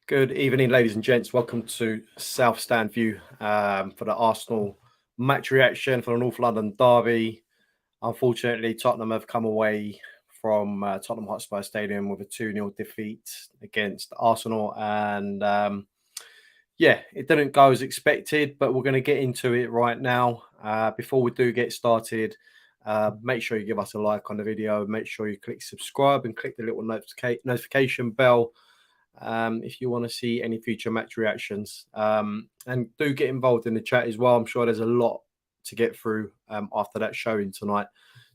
Good evening, ladies and gents. Welcome to South Stand View for the Arsenal match reaction for the North London derby. Unfortunately, Tottenham have come away from Tottenham Hotspur Stadium with a 2-0 defeat against Arsenal. And it didn't go as expected, but we're going to get into it right now. Before we do get started, make sure you give us a like on the video. Make sure you click subscribe and click the little notification bell if you want to see any future match reactions. And do get involved in the chat as well. I'm sure there's a lot to get through after that showing tonight.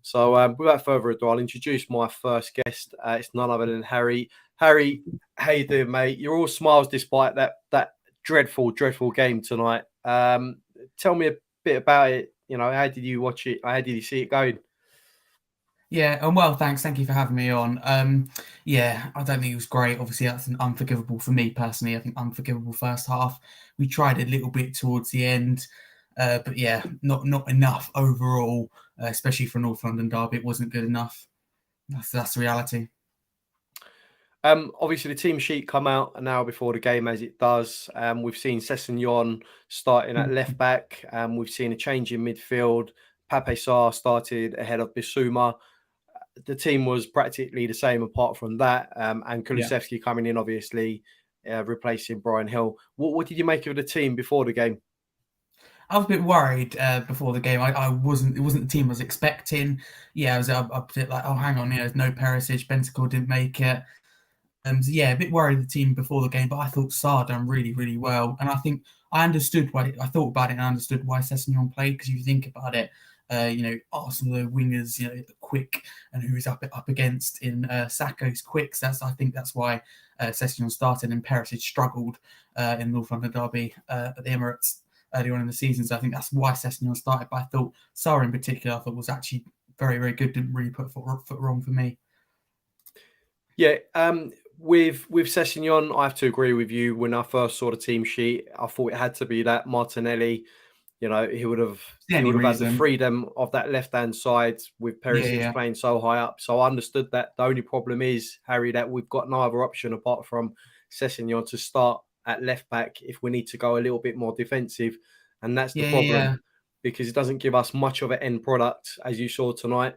So without further ado, I'll introduce my first guest. It's none other than Harry. Harry, how you doing, mate? You're all smiles despite that dreadful game tonight. Tell me a bit about it. How did you watch it? How did you see it going? Yeah, and well, thanks. Thank you for having me on. I don't think it was great. Obviously, that's an unforgivable for me personally. I think unforgivable first half. We tried a little bit towards the end, but yeah, not enough overall, especially for North London derby. It wasn't good enough. That's the reality. Obviously, the team sheet come out an hour before the game, as it does. We've seen Sessegnon starting at left back. We've seen a change in midfield. Pape Sarr started ahead of Bissouma. The team was practically the same apart from that. And Kulusevski coming in, obviously, replacing Brian Hill. What did you make of the team before the game? I was a bit worried before the game. I wasn't. It wasn't the team I was expecting. Yeah, I was a bit like, oh, hang on, there's no Perisic. Bentancur didn't make it. A bit worried the team before the game, but I thought Sarr done really, really well. And I think I understood why. I thought about it and I understood why Sessegnon played, because if you think about it, Arsenal wingers, quick, and who is up against in Sakho's quick. So I think that's why Sessegnon started and Perisic struggled in North London derby at the Emirates earlier on in the season. So I think that's why Sessegnon started. But I thought Sarr in particular, I thought was actually very, very good. Didn't really put foot wrong for me. Yeah, with Sessegnon, I have to agree with you. When I first saw the team sheet, I thought it had to be that Martinelli. He would have had the freedom of that left-hand side with Perisic playing so high up. So I understood that. The only problem is, Harry, that we've got no other option apart from Sessegnon to start at left back if we need to go a little bit more defensive. And that's the problem because it doesn't give us much of an end product, as you saw tonight.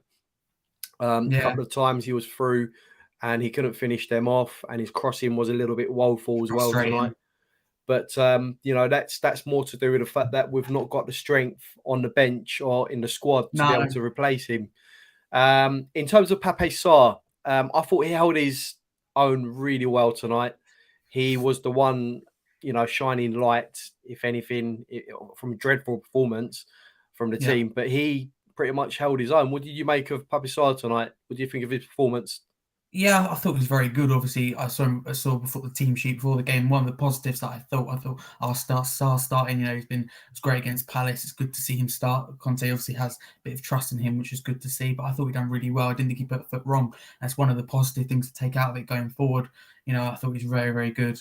A couple of times he was through and he couldn't finish them off, and his crossing was a little bit woeful as well tonight. But that's more to do with the fact that we've not got the strength on the bench or in the squad to be able to replace him. In terms of Pape Sarr, I thought he held his own really well tonight. He was the one, shining light, if anything, from a dreadful performance from the team. But he pretty much held his own. What did you make of Pape Sarr tonight? What do you think of his performance? Yeah, I thought it was very good. Obviously, I saw before the team sheet before the game. One of the positives that I thought I'll start Sarr starting. It's great against Palace. It's good to see him start. Conte obviously has a bit of trust in him, which is good to see. But I thought he done really well. I didn't think he put a foot wrong. That's one of the positive things to take out of it going forward. I thought he was very, very good,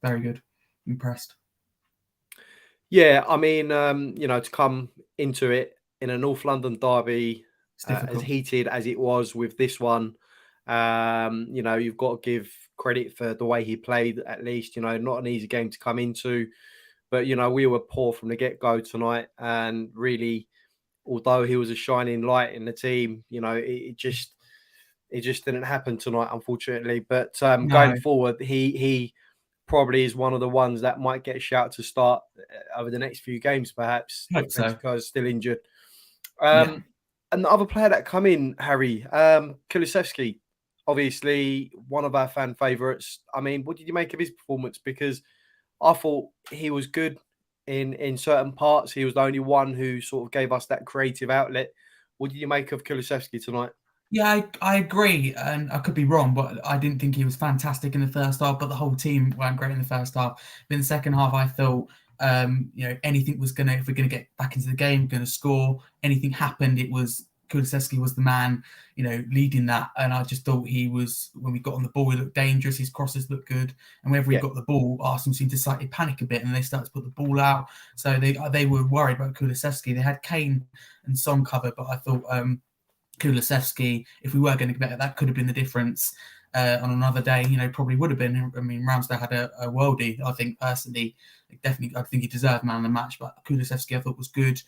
very good. Impressed. Yeah, I mean, to come into it in a North London derby, as heated as it was with this one. You've got to give credit for the way he played, at least, not an easy game to come into, but, we were poor from the get-go tonight. And really, although he was a shining light in the team, it just didn't happen tonight, unfortunately. But going forward, he probably is one of the ones that might get a shout to start over the next few games, perhaps, if Bentancur is still injured. And the other player that come in, Harry, Kulusevski, obviously one of our fan favourites. I mean, what did you make of his performance? Because I thought he was good in certain parts. He was the only one who sort of gave us that creative outlet. What did you make of Kulusevski tonight? Yeah, I agree, and I could be wrong, but I didn't think he was fantastic in the first half. But the whole team weren't great in the first half. But in the second half, I thought, anything was gonna, if we're gonna get back into the game, gonna score, anything happened, it was Kulusevski was the man, leading that. And I just thought he was, when we got on the ball, he looked dangerous. His crosses looked good, and whenever he got the ball, Arsenal seemed to slightly panic a bit, and they started to put the ball out. So they were worried about Kulusevski. They had Kane and Son covered, but I thought Kulusevski, if we were going to get better, that could have been the difference. On another day, probably would have been. I mean, Ramsdale had a worldie. I think personally, definitely, I think he deserved man of the match. But Kulusevski, I thought was good,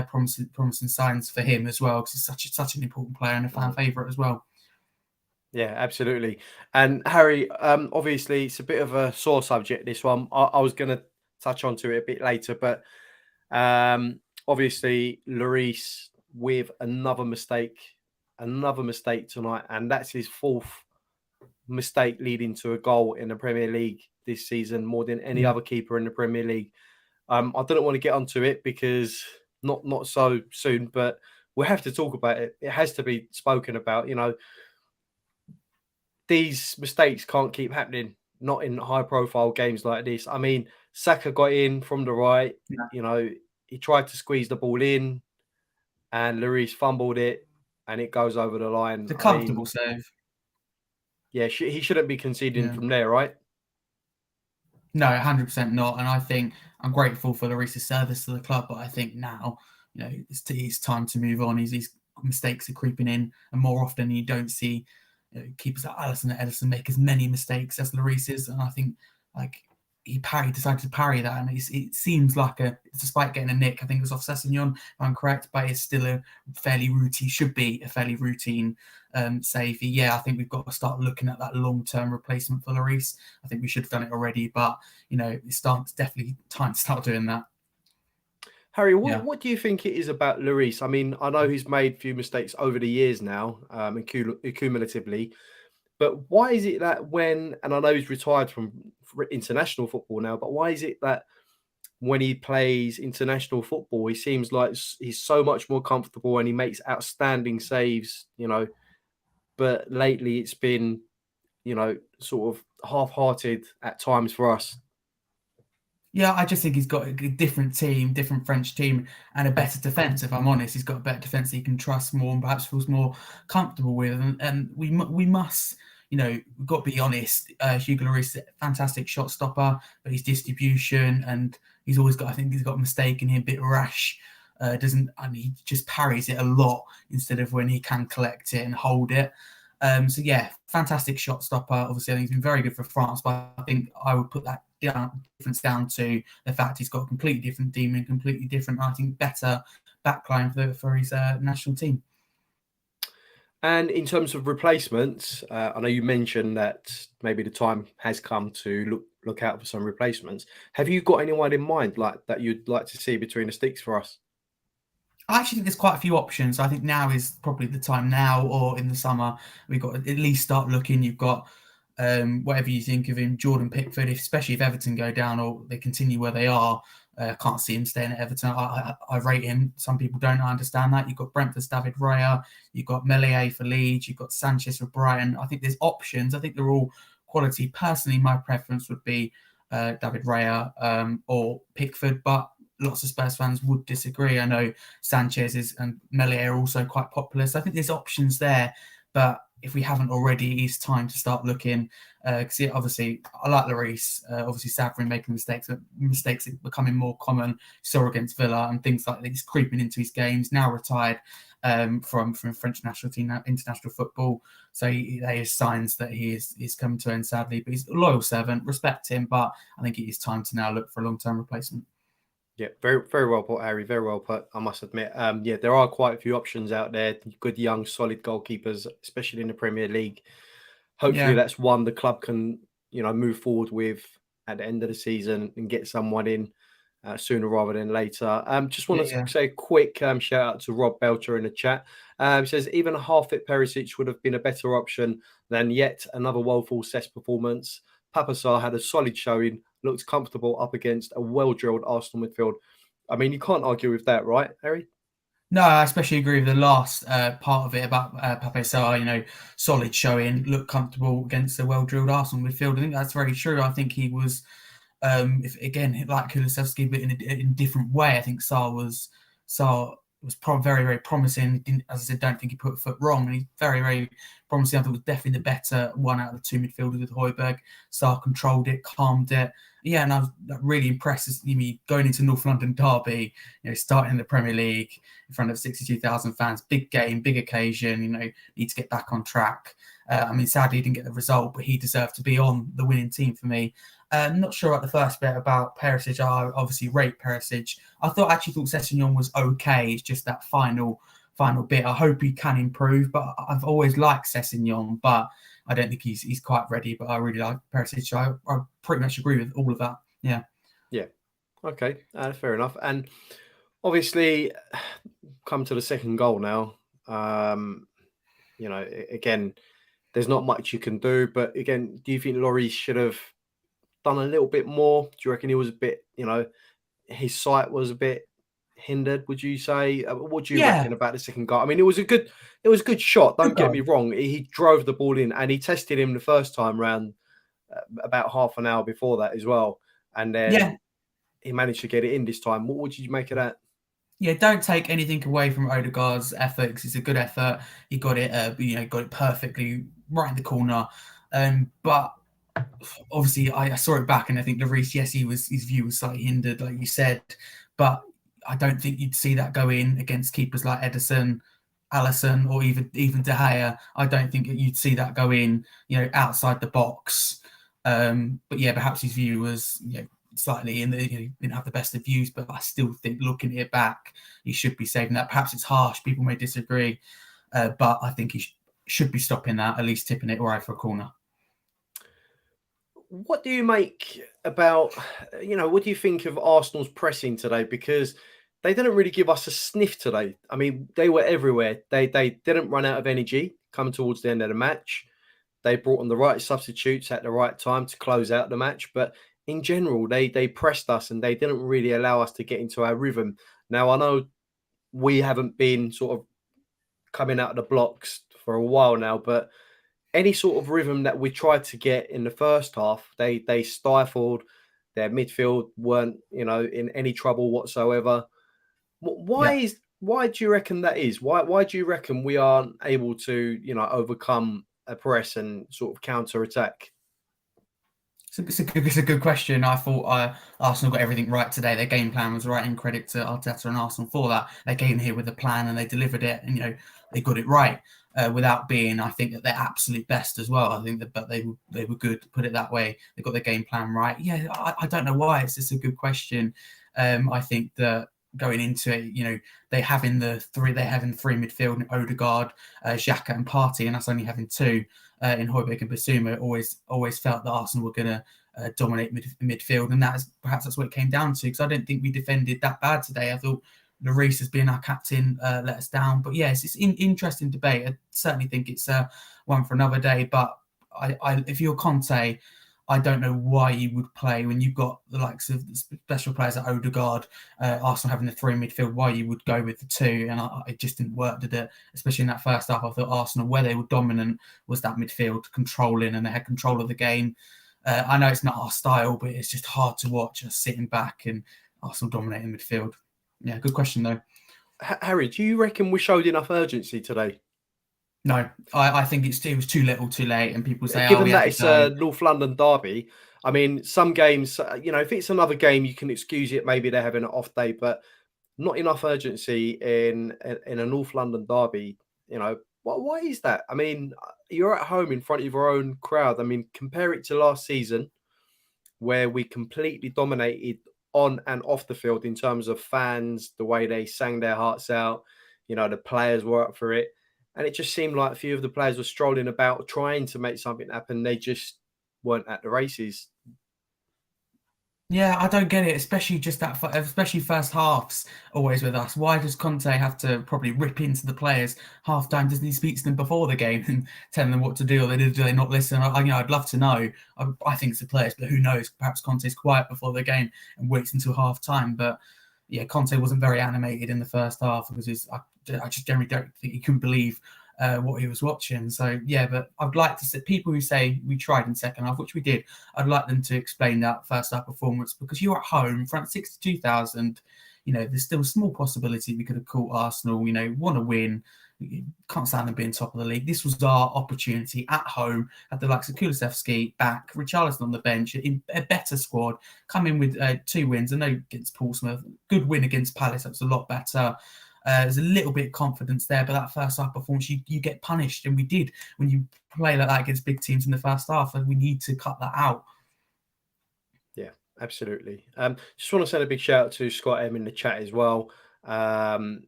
promising signs for him as well, because he's such an important player and a fan favourite as well. Yeah, absolutely. And Harry, obviously, it's a bit of a sore subject, this one. I was going to touch onto it a bit later, but obviously, Lloris with another mistake tonight, and that's his fourth mistake leading to a goal in the Premier League this season, more than any other keeper in the Premier League. I didn't want to get onto it because not so soon, but we'll have to talk about it. It has to be spoken about. These mistakes can't keep happening, not in high-profile games like this. I mean, Saka got in from the right. Yeah. He tried to squeeze the ball in, and Lloris fumbled it, and it goes over the line. It's a comfortable save. Yeah, he shouldn't be conceding from there, right? No, 100% not. And I think I'm grateful for Lloris' service to the club, but I think now, it's time to move on. His mistakes are creeping in, and more often you don't see keepers like Alisson and Ederson make as many mistakes as Lloris's. And I think he decided to parry that, and it seems like despite getting a nick, I think it was off Sessegnon, if I'm correct, but it's still should be a fairly routine save. Yeah, I think we've got to start looking at that long-term replacement for Lloris. I think we should have done it already, but it's definitely time to start doing that. Harry, what do you think it is about Lloris? I mean, I know he's made a few mistakes over the years now, cumulatively, but why is it that and I know he's retired from international football now, but why is it that when he plays international football, he seems like he's so much more comfortable and he makes outstanding saves, but lately it's been, sort of half-hearted at times for us? Yeah, I just think he's got a different French team, and a better defence. If I'm honest, he's got a better defence that he can trust more and perhaps feels more comfortable with. And we must, we've got to be honest. Hugo Lloris is a fantastic shot stopper, but his distribution, and he's got a mistake in him, a bit rash. He just parries it a lot instead of when he can collect it and hold it. So yeah, fantastic shot stopper. Obviously, I think he's been very good for France, but I think I would put that difference down to the fact he's got a completely different team and completely different, I think, better backline for his national team. And in terms of replacements, I know you mentioned that maybe the time has come to look out for some replacements. Have you got anyone in mind that you'd like to see between the sticks for us? I actually think there's quite a few options. I think now is probably the time, now or in the summer. We've got to at least start looking. You've got whatever you think of him, Jordan Pickford, especially if Everton go down or they continue where they are. I can't see him staying at Everton. I rate him. Some people don't understand that. You've got Brentford's David Raya. You've got Meslier for Leeds. You've got Sanchez for Brighton. I think there's options. I think they're all quality. Personally, my preference would be David Raya or Pickford, but lots of Spurs fans would disagree. I know Sanchez and Meslier are also quite popular. So I think there's options there. But if we haven't already, it's time to start looking. Because obviously, I like Lloris. Obviously, Savrin making mistakes, but mistakes are becoming more common. Saw against Villa and things like that. He's creeping into his games. Now retired from French national team, international football. So there is signs that he's coming to end, sadly. But he's a loyal servant. Respect him. But I think it is time to now look for a long-term replacement. Yeah, very, very well put, Harry. Very well put, I must admit. Yeah, there are quite a few options out there. Good, young, solid goalkeepers, especially in the Premier League. Hopefully, that's one the club can, move forward with at the end of the season and get someone in sooner rather than later. Just want to say a quick shout out to Rob Belcher in the chat. He says, even a half-fit Perisic would have been a better option than yet another woeful Cess performance. Papa Sarr had a solid showing, looked comfortable up against a well-drilled Arsenal midfield. I mean, you can't argue with that, right, Harry? No, I especially agree with the last part of it about Pape Sarr, solid showing, looked comfortable against a well-drilled Arsenal midfield. I think that's very true. I think he was, like Kulusevski, but in a different way. I think Sarr was very, very promising. Didn't, as I said, don't think he put a foot wrong, and he's very, very promising. I thought was definitely the better one out of the two midfielders with Højbjerg. Sarr controlled it, calmed it. Yeah, and I was really impressed. Going into North London derby, starting in the Premier League in front of 62,000 fans, big game, big occasion. Need to get back on track. Sadly, he didn't get the result, but he deserved to be on the winning team for me. Not sure about the first bit about Perisic. I obviously rate Perisic. I actually thought Sessegnon was okay. It's just that final bit. I hope he can improve, but I've always liked Sessegnon, but I don't think he's quite ready. But I really like Perisic. I pretty much agree with all of that. Yeah. Yeah. Okay. Fair enough. And obviously, come to the second goal now. Again, there's not much you can do. But again, do you think Lloris should have done a little bit more? Do you reckon he was a bit, his sight was a bit hindered, would you say? What do you reckon about the second goal? I mean, it was a good shot. Don't get me wrong. He drove the ball in, and he tested him the first time round about half an hour before that as well. And then he managed to get it in this time. What would you make of that? Yeah, don't take anything away from Odegaard's effort, because it's a good effort. He got it, got it perfectly right in the corner. But obviously, I saw it back, and I think Lloris, yes, his view was slightly hindered, like you said, but I don't think you'd see that go in against keepers like Ederson, Alisson, or even De Gea. I don't think you'd see that go in, outside the box. But yeah, perhaps his view was, slightly in the, he didn't have the best of views, but I still think looking at it back, he should be saving that. Perhaps it's harsh. People may disagree, but I think he should be stopping that, at least tipping it right for a corner. What do you make about, what do you think of Arsenal's pressing today? Because they didn't really give us a sniff today. I mean, they were everywhere. They didn't run out of energy coming towards the end of the match. They brought on the right substitutes at the right time to close out the match. But in general, they pressed us, and they didn't really allow us to get into our rhythm. Now, I know we haven't been sort of coming out of the blocks for a while now, but any sort of rhythm that we tried to get in the first half, they stifled. Their midfield weren't, in any trouble whatsoever. Why do you reckon that is? Why do you reckon we aren't able to, overcome a press and sort of counter attack? It's a good question. I thought Arsenal got everything right today. Their game plan was right, and credit to Arteta and Arsenal for that. They came here with a plan and they delivered it, and they got it right without being, I think, at their absolute best as well. I think but they were good, to put it that way. They got their game plan right. Yeah, I don't know why. It's just a good question. I think that going into it, they having three midfield, Odegaard, Xhaka and Partey, and us only having two in Højbjerg and Bissouma. Always felt that Arsenal were going to dominate midfield, and perhaps that's what it came down to, because I don't think we defended that bad today. I thought Lloris, as being our captain, let us down. But yes, it's an interesting debate. I certainly think it's one for another day. But if you're Conte, I don't know why you would play when you've got the likes of the special players like Odegaard, Arsenal having the three midfield, why you would go with the two. And it just didn't work, did it? Especially in that first half. I thought Arsenal, where they were dominant, was that midfield controlling, and they had control of the game. I know it's not our style, but it's just hard to watch us sitting back and Arsenal dominating midfield. Yeah, good question, though. Harry, do you reckon we showed enough urgency today? No, I think it was too little, too late, and people say, given that it's a North London derby, I mean, some games, if it's another game, you can excuse it. Maybe they're having an off day, but not enough urgency in a North London derby. Why is that? I mean, you're at home in front of your own crowd. I mean, compare it to last season, where we completely dominated on and off the field in terms of fans, the way they sang their hearts out. The players were up for it. And it just seemed like a few of the players were strolling about trying to make something happen. They just weren't at the races. Yeah, I don't get it, especially especially first halves always with us. Why does Conte have to probably rip into the players half time? Doesn't he speak to them before the game and tell them what to do, or do they not listen? I'd love to know. I think it's the players, but who knows? Perhaps Conte's quiet before the game and waits until half time. But yeah, Conte wasn't very animated in the first half, because I just generally don't think he couldn't believe what he was watching. So yeah, but I'd like to see people who say we tried in second half, which we did. I'd like them to explain that first half performance, because you're at home in front of 62,000. there's still a small possibility we could have caught Arsenal, want to win. Can't stand them being top of the league. This was our opportunity at home, at the likes of Kulusevski back, Richarlison on the bench, in a better squad, come in with 2 wins. I know against Portsmouth, good win against Palace, that was a lot better. There's a little bit of confidence there, but that first half performance, you get punished, and we did. When you play like that against big teams in the first half, and we need to cut that out. Yeah, absolutely. Just want to send a big shout out to Scott M in the chat as well.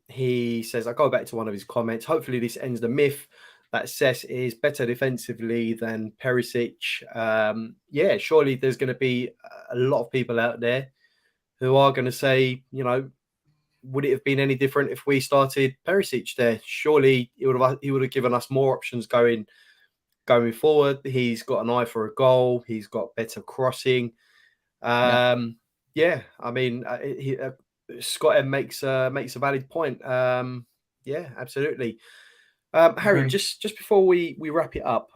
He says, I go back to one of his comments. Hopefully this ends the myth that Cesc is better defensively than Perisic. Yeah, surely there's going to be a lot of people out there who are going to say, would it have been any different if we started Perisic there? Surely he would have given us more options going forward. He's got an eye for a goal. He's got better crossing. Yeah, I mean, Scott M makes a valid point. Yeah, absolutely. Harry, just before we wrap it up,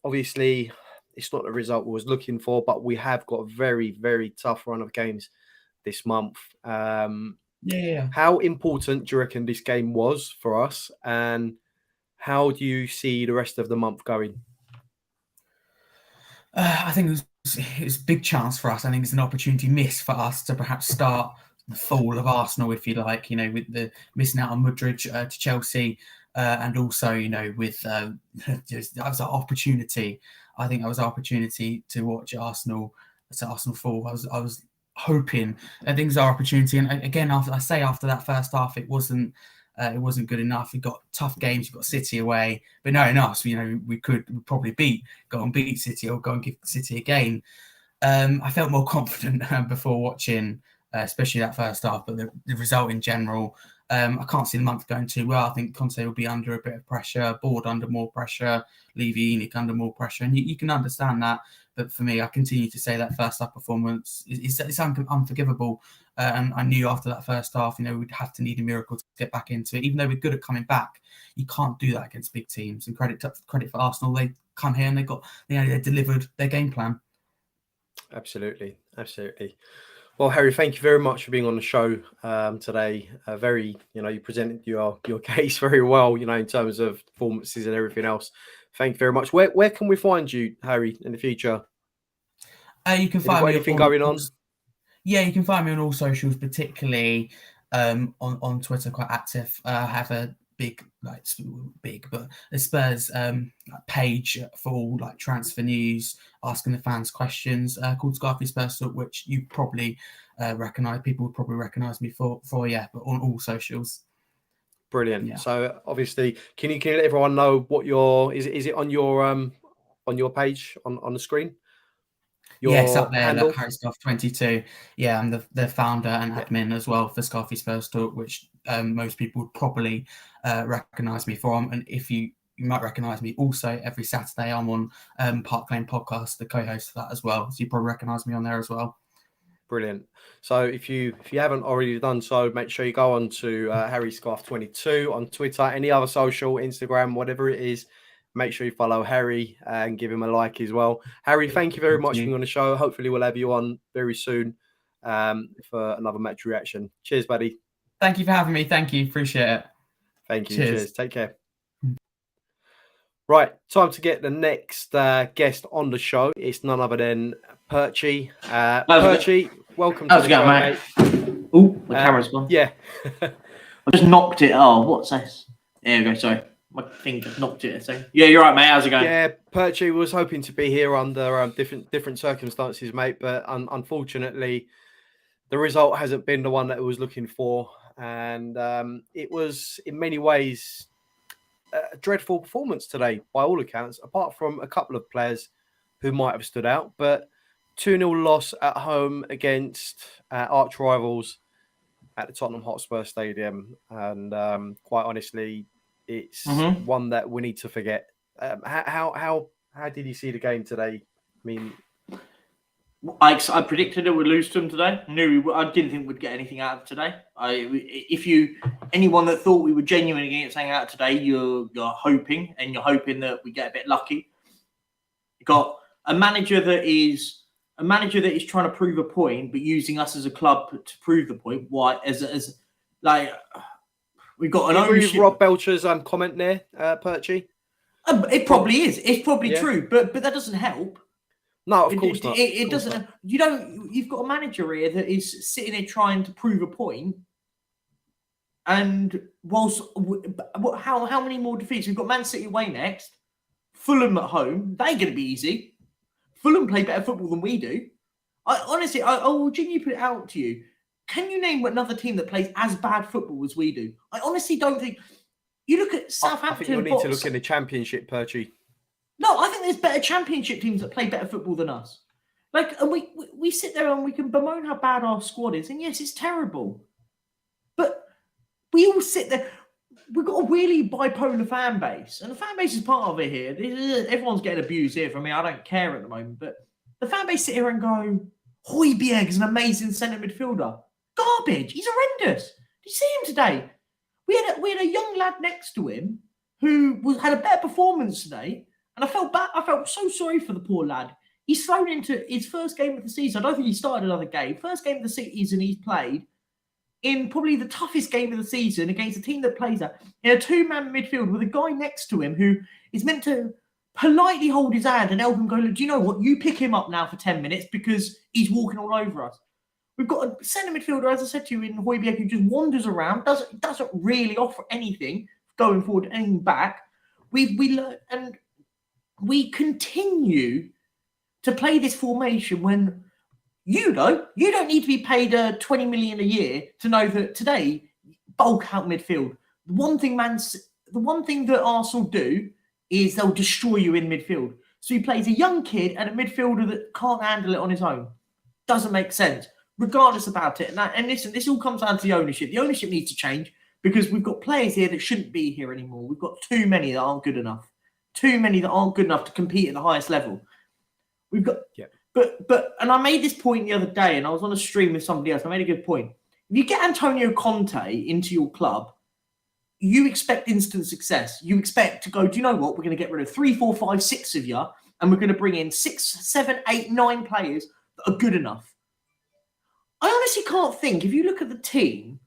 obviously it's not the result we was looking for, but we have got a very, very tough run of games this month. How important do you reckon this game was for us, and how do you see the rest of the month going? I think it was a big chance for us. I think it's an opportunity missed for us to perhaps start the fall of Arsenal, if you like, with the missing out on Mudryk to Chelsea, and also, with that was our opportunity. I think that was our opportunity to watch Arsenal fall. I was hoping that things are opportunity. And again, after that first half, it wasn't good enough. We got tough games. We got City away, but knowing us, we could probably go and beat City or go and give City a game. I felt more confident before watching, especially that first half, but the result in general, I can't see the month going too well. I think Conte will be under a bit of pressure, Board under more pressure, Levy under more pressure, and you can understand that. But for me, I continue to say that first half performance is unforgivable. And I knew after that first half, we'd have to need a miracle to get back into it. Even though we're good at coming back, you can't do that against big teams. And credit for Arsenal, they come here and they delivered their game plan. Absolutely. Well, Harry, thank you very much for being on the show today. You presented your case very well, in terms of performances and everything else. Thank you very much. Where can we find you, Harry, in the future? You can find me anything going on. Yeah, you can find me on all socials, particularly on Twitter. Quite active. I have a but a Spurs page for all transfer news, asking the fans questions, called Scarfy Spurs Talk, which you probably recognise. People would probably recognise me for but on all socials. Brilliant. Yeah. So obviously, can you let everyone know what is it on your page on the screen? Yes, up there, like HarryScarf22. Yeah, I'm the founder and admin as well for Scarfy Spurs Talk, which most people would probably recognise me from. And if you might recognise me also every Saturday, I'm on Park Lane Podcast, the co-host for that as well. So you probably recognise me on there as well. Brilliant. So if you haven't already done so, make sure you go on to HarryScarf22 on Twitter, any other social, Instagram, whatever it is. Make sure you follow Harry and give him a like as well. Harry, thank you very much for being on the show. Hopefully we'll have you on very soon for another match reaction. Cheers, buddy. Thank you for having me. Thank you. Appreciate it. Thank you. Cheers. Take care. Right, time to get the next guest on the show. It's none other than Perchy. Perchy, welcome to the show, mate. Oh, the camera's gone. Yeah. I just knocked it. Oh, what's this? There we go. Sorry. My finger knocked it. So yeah, you're right, mate. How's it going? Yeah, Perchy was hoping to be here under different circumstances, mate, but unfortunately, the result hasn't been the one that it was looking for, and it was in many ways a dreadful performance today, by all accounts. Apart from a couple of players who might have stood out, but 2-0 loss at home against arch rivals at the Tottenham Hotspur Stadium, and quite honestly, it's one that we need to forget. How did you see the game today? I mean, I predicted it would lose to them today. I didn't think we'd get anything out of today. Anyone that thought we were genuinely getting something out of today, you're hoping, and you're hoping that we get a bit lucky. You got a manager that is a manager that is trying to prove a point, but using us as a club to prove the point. Why? As like we've got an ownership. Rob Belcher's comment there, Perchy. It probably is. It's probably true, but that doesn't help. No, of course not. It doesn't. You don't. You've got a manager here that is sitting there trying to prove a point. And whilst how many more defeats? We've got Man City away next, Fulham at home. They ain't going to be easy. Fulham play better football than we do. I will genuinely put it out to you. Can you name another team that plays as bad football as we do? I honestly don't think. You look at Southampton. I think you need to look in the Championship, Perchy. No, I think there's better Championship teams that play better football than us. Like, and we sit there and we can bemoan how bad our squad is, and yes, it's terrible. But we all sit there. We've got a really bipolar fan base, and the fan base is part of it here. Everyone's getting abused here from me. I don't care at the moment, but the fan base sit here and go, Højbjerg is an amazing centre midfielder. Garbage. He's horrendous. Did you see him today? We had a young lad next to him who had a better performance today, and I felt bad. I felt so sorry for the poor lad. He's thrown into his first game of the season. I don't think he started another game. First game of the season he's played in probably the toughest game of the season against a team that plays that in a two-man midfield with a guy next to him who is meant to politely hold his hand and help him go, look, do you know what? You pick him up now for 10 minutes because he's walking all over us. We've got a centre midfielder, as I said to you, in Højbjerg, who just wanders around, doesn't really offer anything going forward, anything back. We learn, and we continue to play this formation when you don't need to be paid 20 million a year to know that today bulk out midfield. The one thing that Arsenal do is they'll destroy you in midfield. So he plays a young kid and a midfielder that can't handle it on his own. Doesn't make sense. Regardless about it. And listen, this all comes down to the ownership. The ownership needs to change because we've got players here that shouldn't be here anymore. We've got too many that aren't good enough. Too many that aren't good enough to compete at the highest level. We've got, but and I made this point the other day, and I was on a stream with somebody else. I made a good point. If you get Antonio Conte into your club, you expect instant success. You expect to go, do you know what? We're going to get rid of 3, 4, 5, 6 of you, and we're going to bring in 6, 7, 8, 9 players that are good enough. I honestly can't think, if you look at the team,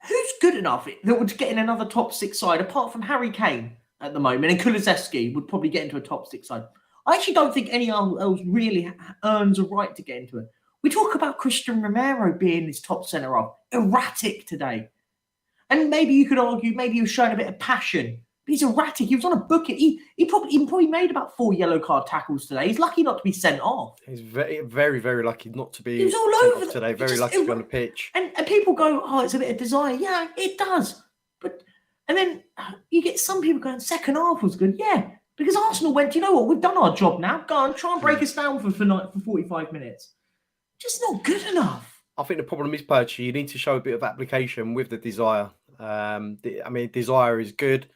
who's good enough that would get in another top 6 side, apart from Harry Kane at the moment, and Kulusevski would probably get into a top 6 side. I actually don't think anyone else really earns a right to get into it. We talk about Christian Romero being this top centre-half, erratic today. And maybe you could argue, maybe he was showing a bit of passion. But he's erratic. He was on a booking. He probably made about 4 yellow card tackles today. He's lucky not to be sent off. He's very, very, very lucky not to be. He was all over today. Very lucky to be on the pitch. And people go, oh, it's a bit of desire. Yeah, it does. And then you get some people going, second half was good. Yeah, because Arsenal went, you know what? We've done our job now. Go on, try and break us down for 45 minutes. Just not good enough. I think the problem is, Perchy, you need to show a bit of application with the desire. Desire is good.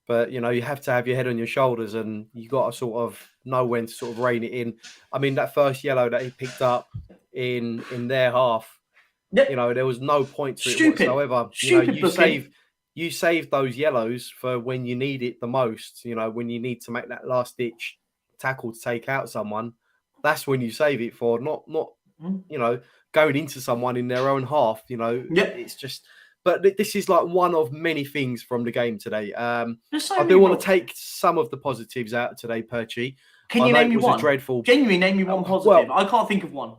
But, you have to have your head on your shoulders and you got to sort of know when to sort of rein it in. I mean, that first yellow that he picked up in their half, there was no point to it whatsoever. You save those yellows for when you need it the most, when you need to make that last-ditch tackle to take out someone. That's when you save it for, not going into someone in their own half, It's just... But this is like one of many things from the game today. I do want to take some of the positives out today, Perchy. Can you name me one? Genuinely name me one positive. I can't think of one.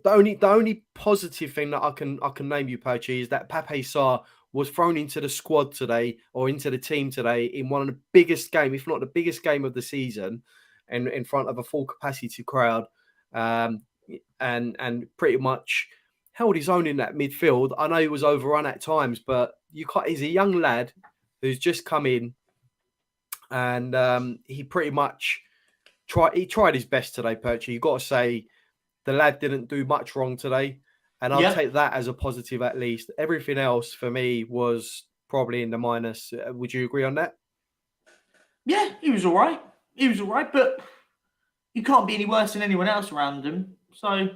The only positive thing that I can name you, Perchy, is that Pape Sarr was thrown into the squad today or into the team today in one of the biggest game, if not the biggest game of the season, and in front of a full capacity crowd, and pretty much held his own in that midfield. I know he was overrun at times, but he's a young lad who's just come in, and he pretty much tried his best today, Perchy. You've got to say the lad didn't do much wrong today, and I'll take that as a positive at least. Everything else for me was probably in the minus. Would you agree on that? Yeah, he was all right. But you can't be any worse than anyone else around him. So...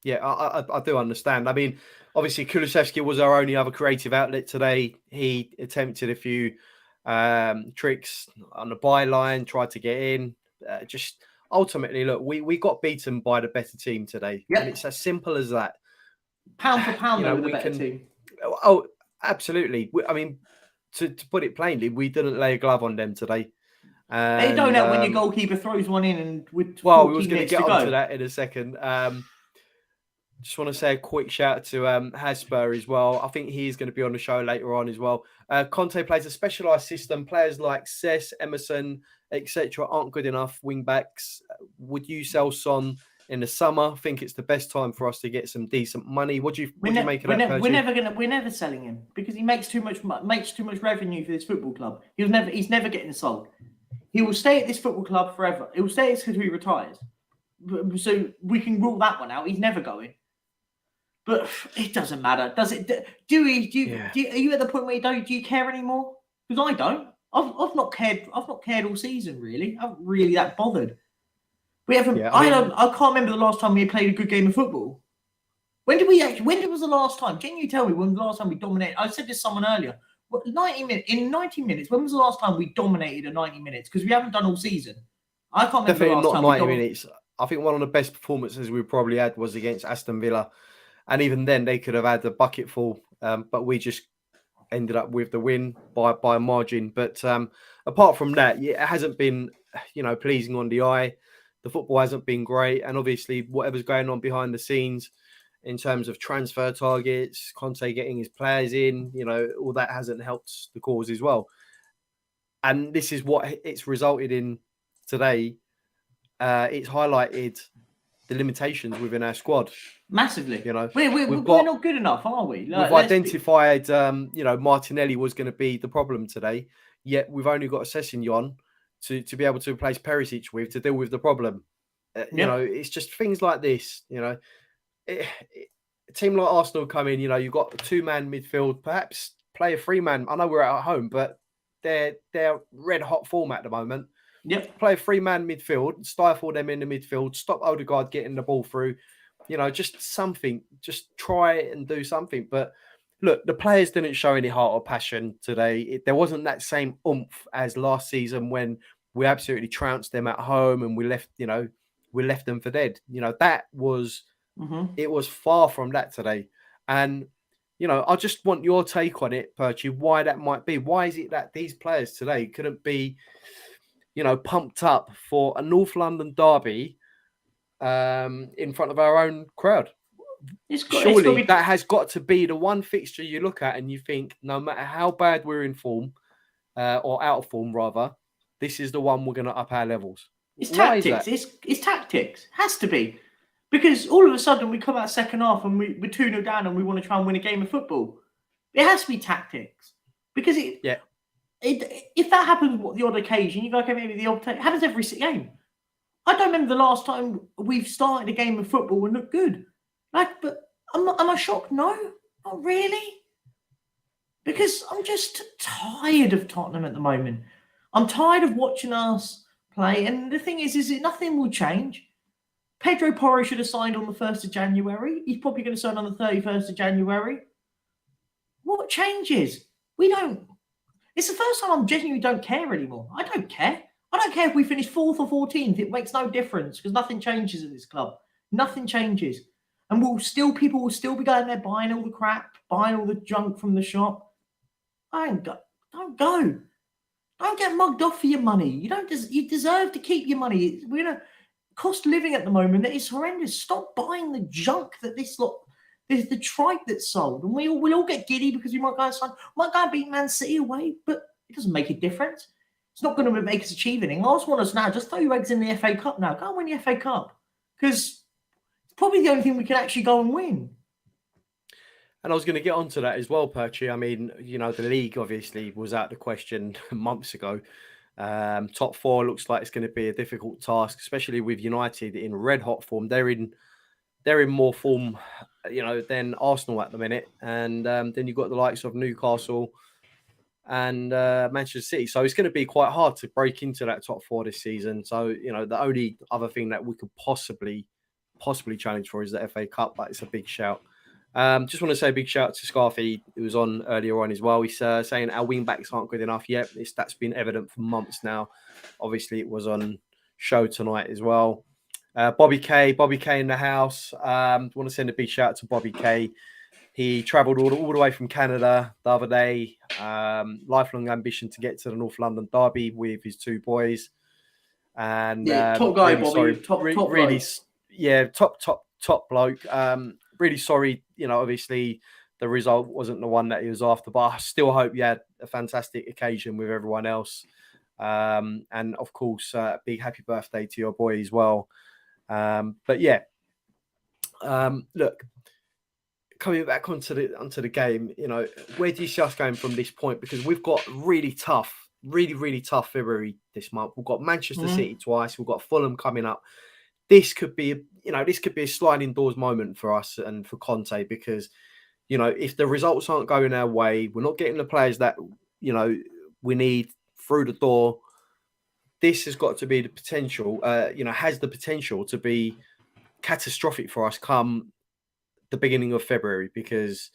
Yeah, I do understand. I mean, obviously, Kulusevski was our only other creative outlet today. He attempted a few tricks on the byline, tried to get in. ultimately, look, we got beaten by the better team today. Yep. And it's as simple as that. Pound for pound, though, the better team. Oh, absolutely. I mean, to put it plainly, we didn't lay a glove on them today. And, they don't know when your goalkeeper throws one in and with 14 well, we was going to get onto that in a second. Just want to say a quick shout out to Hotspur as well. I think he's going to be on the show later on as well. Conte plays a specialised system. Players like Cess, Emerson, etc. aren't good enough wing backs. Would you sell Son in the summer? I think it's the best time for us to get some decent money. What do you make of that? We're never selling him because he makes too much revenue for this football club. He's never getting sold. He will stay at this football club forever. He will stay until he retires. So we can rule that one out. He's never going. But it doesn't matter, does it? Are you at the point where do you care anymore? Because I don't. I've not cared. I've not cared all season really. I'm really that bothered. We haven't. Yeah, I can't remember the last time we played a good game of football. When was the last time? Can you tell me when was the last time we dominated? I said this to someone earlier. 90 minutes. In 90 minutes, when was the last time we dominated a 90 minutes? Because we haven't done all season. I can't remember. Definitely not 90 minutes. I think one of the best performances we probably had was against Aston Villa. And even then, they could have had a bucket full, but we just ended up with the win by a margin. But apart from that, it hasn't been, pleasing on the eye. The football hasn't been great. And obviously, whatever's going on behind the scenes in terms of transfer targets, Conte getting his players in, all that hasn't helped the cause as well. And this is what it's resulted in today. It's highlighted the limitations within our squad. Massively. We're not good enough, are we? We've identified, Martinelli was going to be the problem today, yet we've only got a Sessegnon to be able to replace Perisic with to deal with the problem. It's just things like this, a team like Arsenal come in, you've got a 2-man midfield, perhaps play a 3-man. I know we're at home, but they're red hot form at the moment. Yep. Play a 3-man midfield, stifle them in the midfield, stop Odegaard getting the ball through. Just something, just try and do something. But look, the players didn't show any heart or passion today. There wasn't that same oomph as last season when we absolutely trounced them at home and we left them for dead. That was, It was far from that today. And, I just want your take on it, Perchy, why that might be. Why is it that these players today couldn't be, pumped up for a North London derby in front of our own crowd? Surely that has got to be the one fixture you look at and you think, no matter how bad we're in form, or out of form rather, this is the one we're going to up our levels. It's tactics. It's tactics. It has to be. Because all of a sudden we come out second half and we're 2-0 down and we want to try and win a game of football. It has to be tactics. Because if that happens the odd occasion, you go, okay, maybe the odd it happens every game. I don't remember the last time we've started a game of football and looked good. But am I shocked? No, not really. Because I'm just tired of Tottenham at the moment. I'm tired of watching us play. And the thing is that nothing will change. Pedro Porro should have signed on the 1st of January. He's probably going to sign on the 31st of January. What changes? We don't. It's the first time I genuinely don't care anymore. I don't care. I don't care if we finish 4th or 14th. It makes no difference because nothing changes in this club. Nothing changes. And people will still be going there buying all the crap, buying all the junk from the shop. Don't go. Don't get mugged off for your money. You deserve to keep your money. We're in a cost of living at the moment that is horrendous. Stop buying the junk that there's the tripe that's sold. And we'll all get giddy because we might go and beat Man City away, but it doesn't make a difference. It's not going to make us achieve anything. I just want us now, just throw your eggs in the FA Cup now. Go and win the FA Cup. Because it's probably the only thing we can actually go and win. And I was going to get onto that as well, Perchy. I mean, the league obviously was out of the question months ago. Top 4 looks like it's going to be a difficult task, especially with United in red hot form. They're in more form, than Arsenal at the minute. And then you've got the likes of Newcastle and Manchester City. So it's going to be quite hard to break into that top 4 this season. So, the only other thing that we could possibly challenge for is the FA Cup, but it's a big shout. Just want to say a big shout to Scarfy, who was on earlier on as well. He's saying our wing backs aren't good enough yet. That's been evident for months now. Obviously, it was on show tonight as well. Bobby K in the house. Want to send a big shout out to Bobby K. He travelled all the way from Canada the other day. Lifelong ambition to get to the North London derby with his 2 boys. And top guy, really Bobby. sorry, top really, bloke. yeah, top bloke. Really sorry, obviously the result wasn't the one that he was after, but I still hope you had a fantastic occasion with everyone else. And of course, a big happy birthday to your boy as well. But yeah, look, coming back onto the game, where do you see us going from this point? Because we've got really tough February this month. We've got Manchester City twice. We've got Fulham coming up. This could be a sliding doors moment for us and for Conte, because if the results aren't going our way, we're not getting the players that we need through the door. This has got to be the potential. Has the potential to be catastrophic for us come the beginning of February, because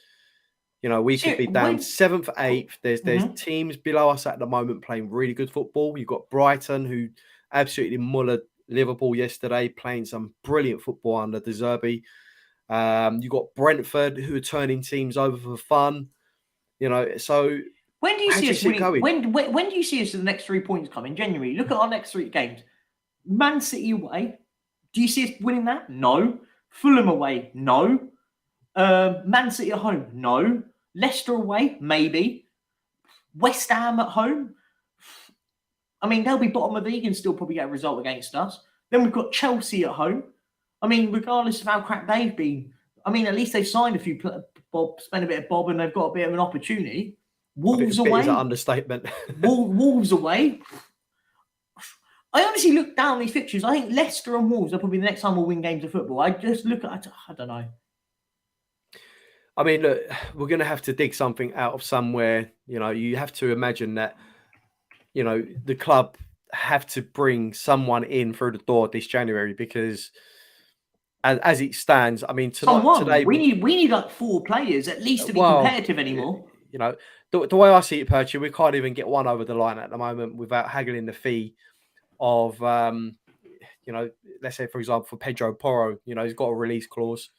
we could be down 7th, 8th. There's teams below us at the moment playing really good football. You've got Brighton, who absolutely mullered Liverpool yesterday, playing some brilliant football under De Zerbi. You've got Brentford, who are turning teams over for fun. So when do you see us winning? When do you see us the next 3 points coming? January. Look at our next 3 games. Man City away. Do you see us winning that? No. Fulham away? No. Man City at home? No. Leicester away? Maybe. West Ham at home? I mean, they'll be bottom of the league and still probably get a result against us. Then we've got Chelsea at home. I mean, regardless of how crap they've been, I mean, at least they've signed a few bob, spent a bit of bob, and they've got a bit of an opportunity. Wolves away. Is an understatement. Wolves away. I honestly look down these fixtures. I think Leicester and Wolves are probably the next time we'll win games of football. I just look at, I don't know. I mean, look, we're going to have to dig something out of somewhere. You have to imagine that, the club have to bring someone in through the door this January, because as it stands, I mean, today we need like 4 players at least to be competitive anymore. The way I see it, Perchi, we can't even get one over the line at the moment without haggling the fee of, let's say, for example, for Pedro Porro, he's got a release clause.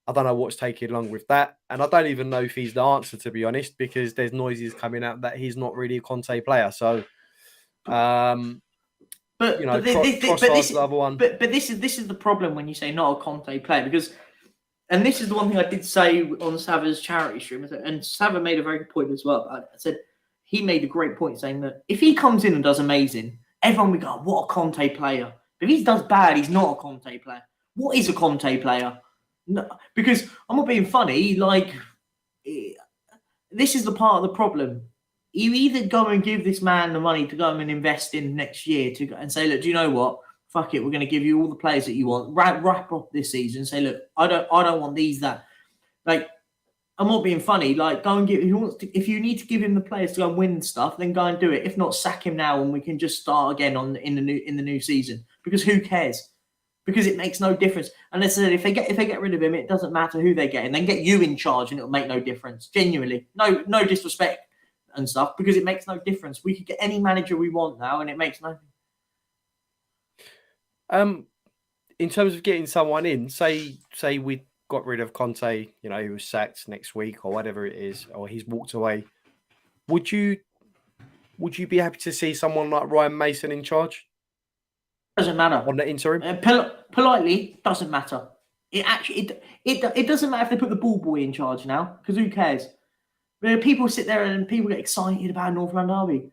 I don't know what's taking long with that. And I don't even know if he's the answer, to be honest, because there's noises coming out that he's not really a Conte player. So, this is the problem when you say not a Conte player, because, and this is the one thing I did say on Sava's charity stream, and Sava made a very good point as well. I said he made a great point saying that if he comes in and does amazing, everyone will go, what a Conte player. But if he does bad, he's not a Conte player. What is a Conte player? No, because I'm not being funny. Like, this is the part of the problem. You either go and give this man the money to go and invest in next year and say, look, do you know what? Fuck it, we're going to give you all the players that you want. Wrap up this season. Say, look, I don't want these, that. Like, I'm not being funny. Like, go and give. If you need to give him the players to go and win stuff, then go and do it. If not, sack him now, and we can just start again in the new season. Because who cares? Because it makes no difference. And as I said, if they get rid of him, it doesn't matter who they get, and then get you in charge, and it'll make no difference. Genuinely, no disrespect and stuff, because it makes no difference. We could get any manager we want now, and it makes no. In terms of getting someone in, say we got rid of Conte, he was sacked next week or whatever it is, or he's walked away. Would you be happy to see someone like Ryan Mason in charge? Doesn't matter on the interim. Politely, doesn't matter. It doesn't matter if they put the ball boy in charge now, because who cares? People sit there and people get excited about North London derby.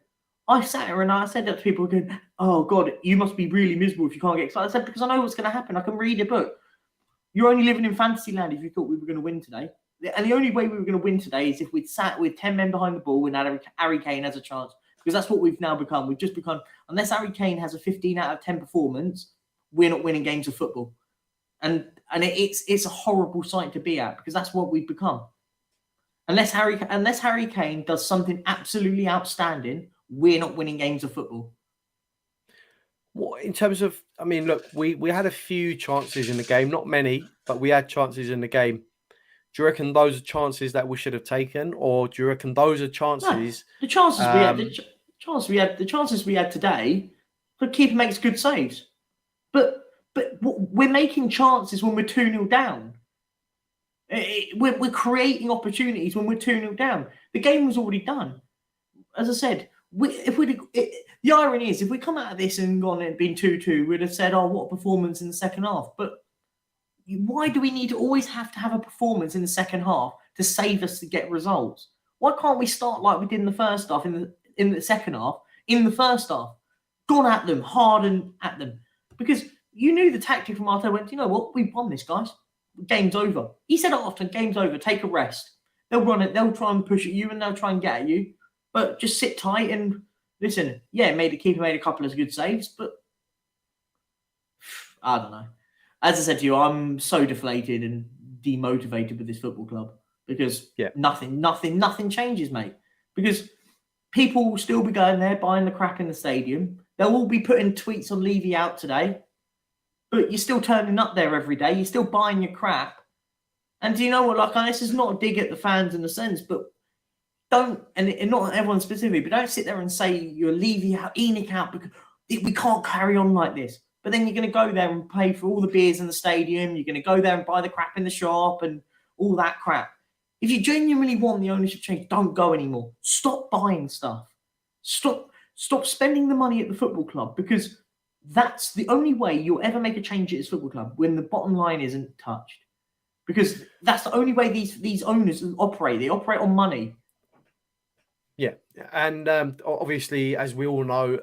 I sat there and I said that to people, going, "Oh God, you must be really miserable if you can't get excited." I said, because I know what's going to happen. I can read a book. You're only living in fantasy land if you thought we were going to win today. And the only way we were going to win today is if we'd sat with 10 men behind the ball and had Harry Kane has a chance. Because that's what we've now become. We've just become, unless Harry Kane has a 15 out of 10 performance, we're not winning games of football. And it's a horrible sight to be at, because that's what we've become. Unless Harry Kane does something absolutely outstanding, we're not winning games of football. Well, in terms of, I mean, look, we had a few chances in the game, not many, but we had chances in the game. Do you reckon those are chances that we should have taken, or do you reckon those are chances? No, the chances we had today, The keeper makes good saves. But we're making chances when we're 2-0 down. We're creating opportunities when we're 2-0 down. The game was already done. As I said, the irony is, if we come out of this and gone and been 2-2, we'd have said, "Oh, what a performance in the second half." But why do we need to always have to have a performance in the second half to save us to get results? Why can't we start like we did in the first half, in the second half, in the first half, gone at them, hardened at them? Because you knew the tactic from Arteta went, "You know what? We've won this, guys. Game's over." He said it often, "Game's over. Take a rest. They'll run it. They'll try and push at you, and they'll try and get at you. But just sit tight and listen." Yeah, the keeper made a couple of good saves, but I don't know. As I said to you, I'm so deflated and demotivated with this football club because nothing changes, mate. Because people will still be going there, buying the crap in the stadium. They'll all be putting tweets on Levy out today, but you're still turning up there every day. You're still buying your crap. And do you know what? Like, this is not a dig at the fans in a sense, but don't, and not everyone specifically, but don't sit there and say you're Levy out, Enoch out, because we can't carry on like this. But then you're going to go there and pay for all the beers in the stadium. You're going to go there and buy the crap in the shop and all that crap. If you genuinely want the ownership change, don't go anymore. Stop buying stuff. Stop spending the money at the football club, because that's the only way you'll ever make a change at this football club, when the bottom line isn't touched. Because that's the only way these owners operate. They operate on money. Yeah, and obviously, as we all know,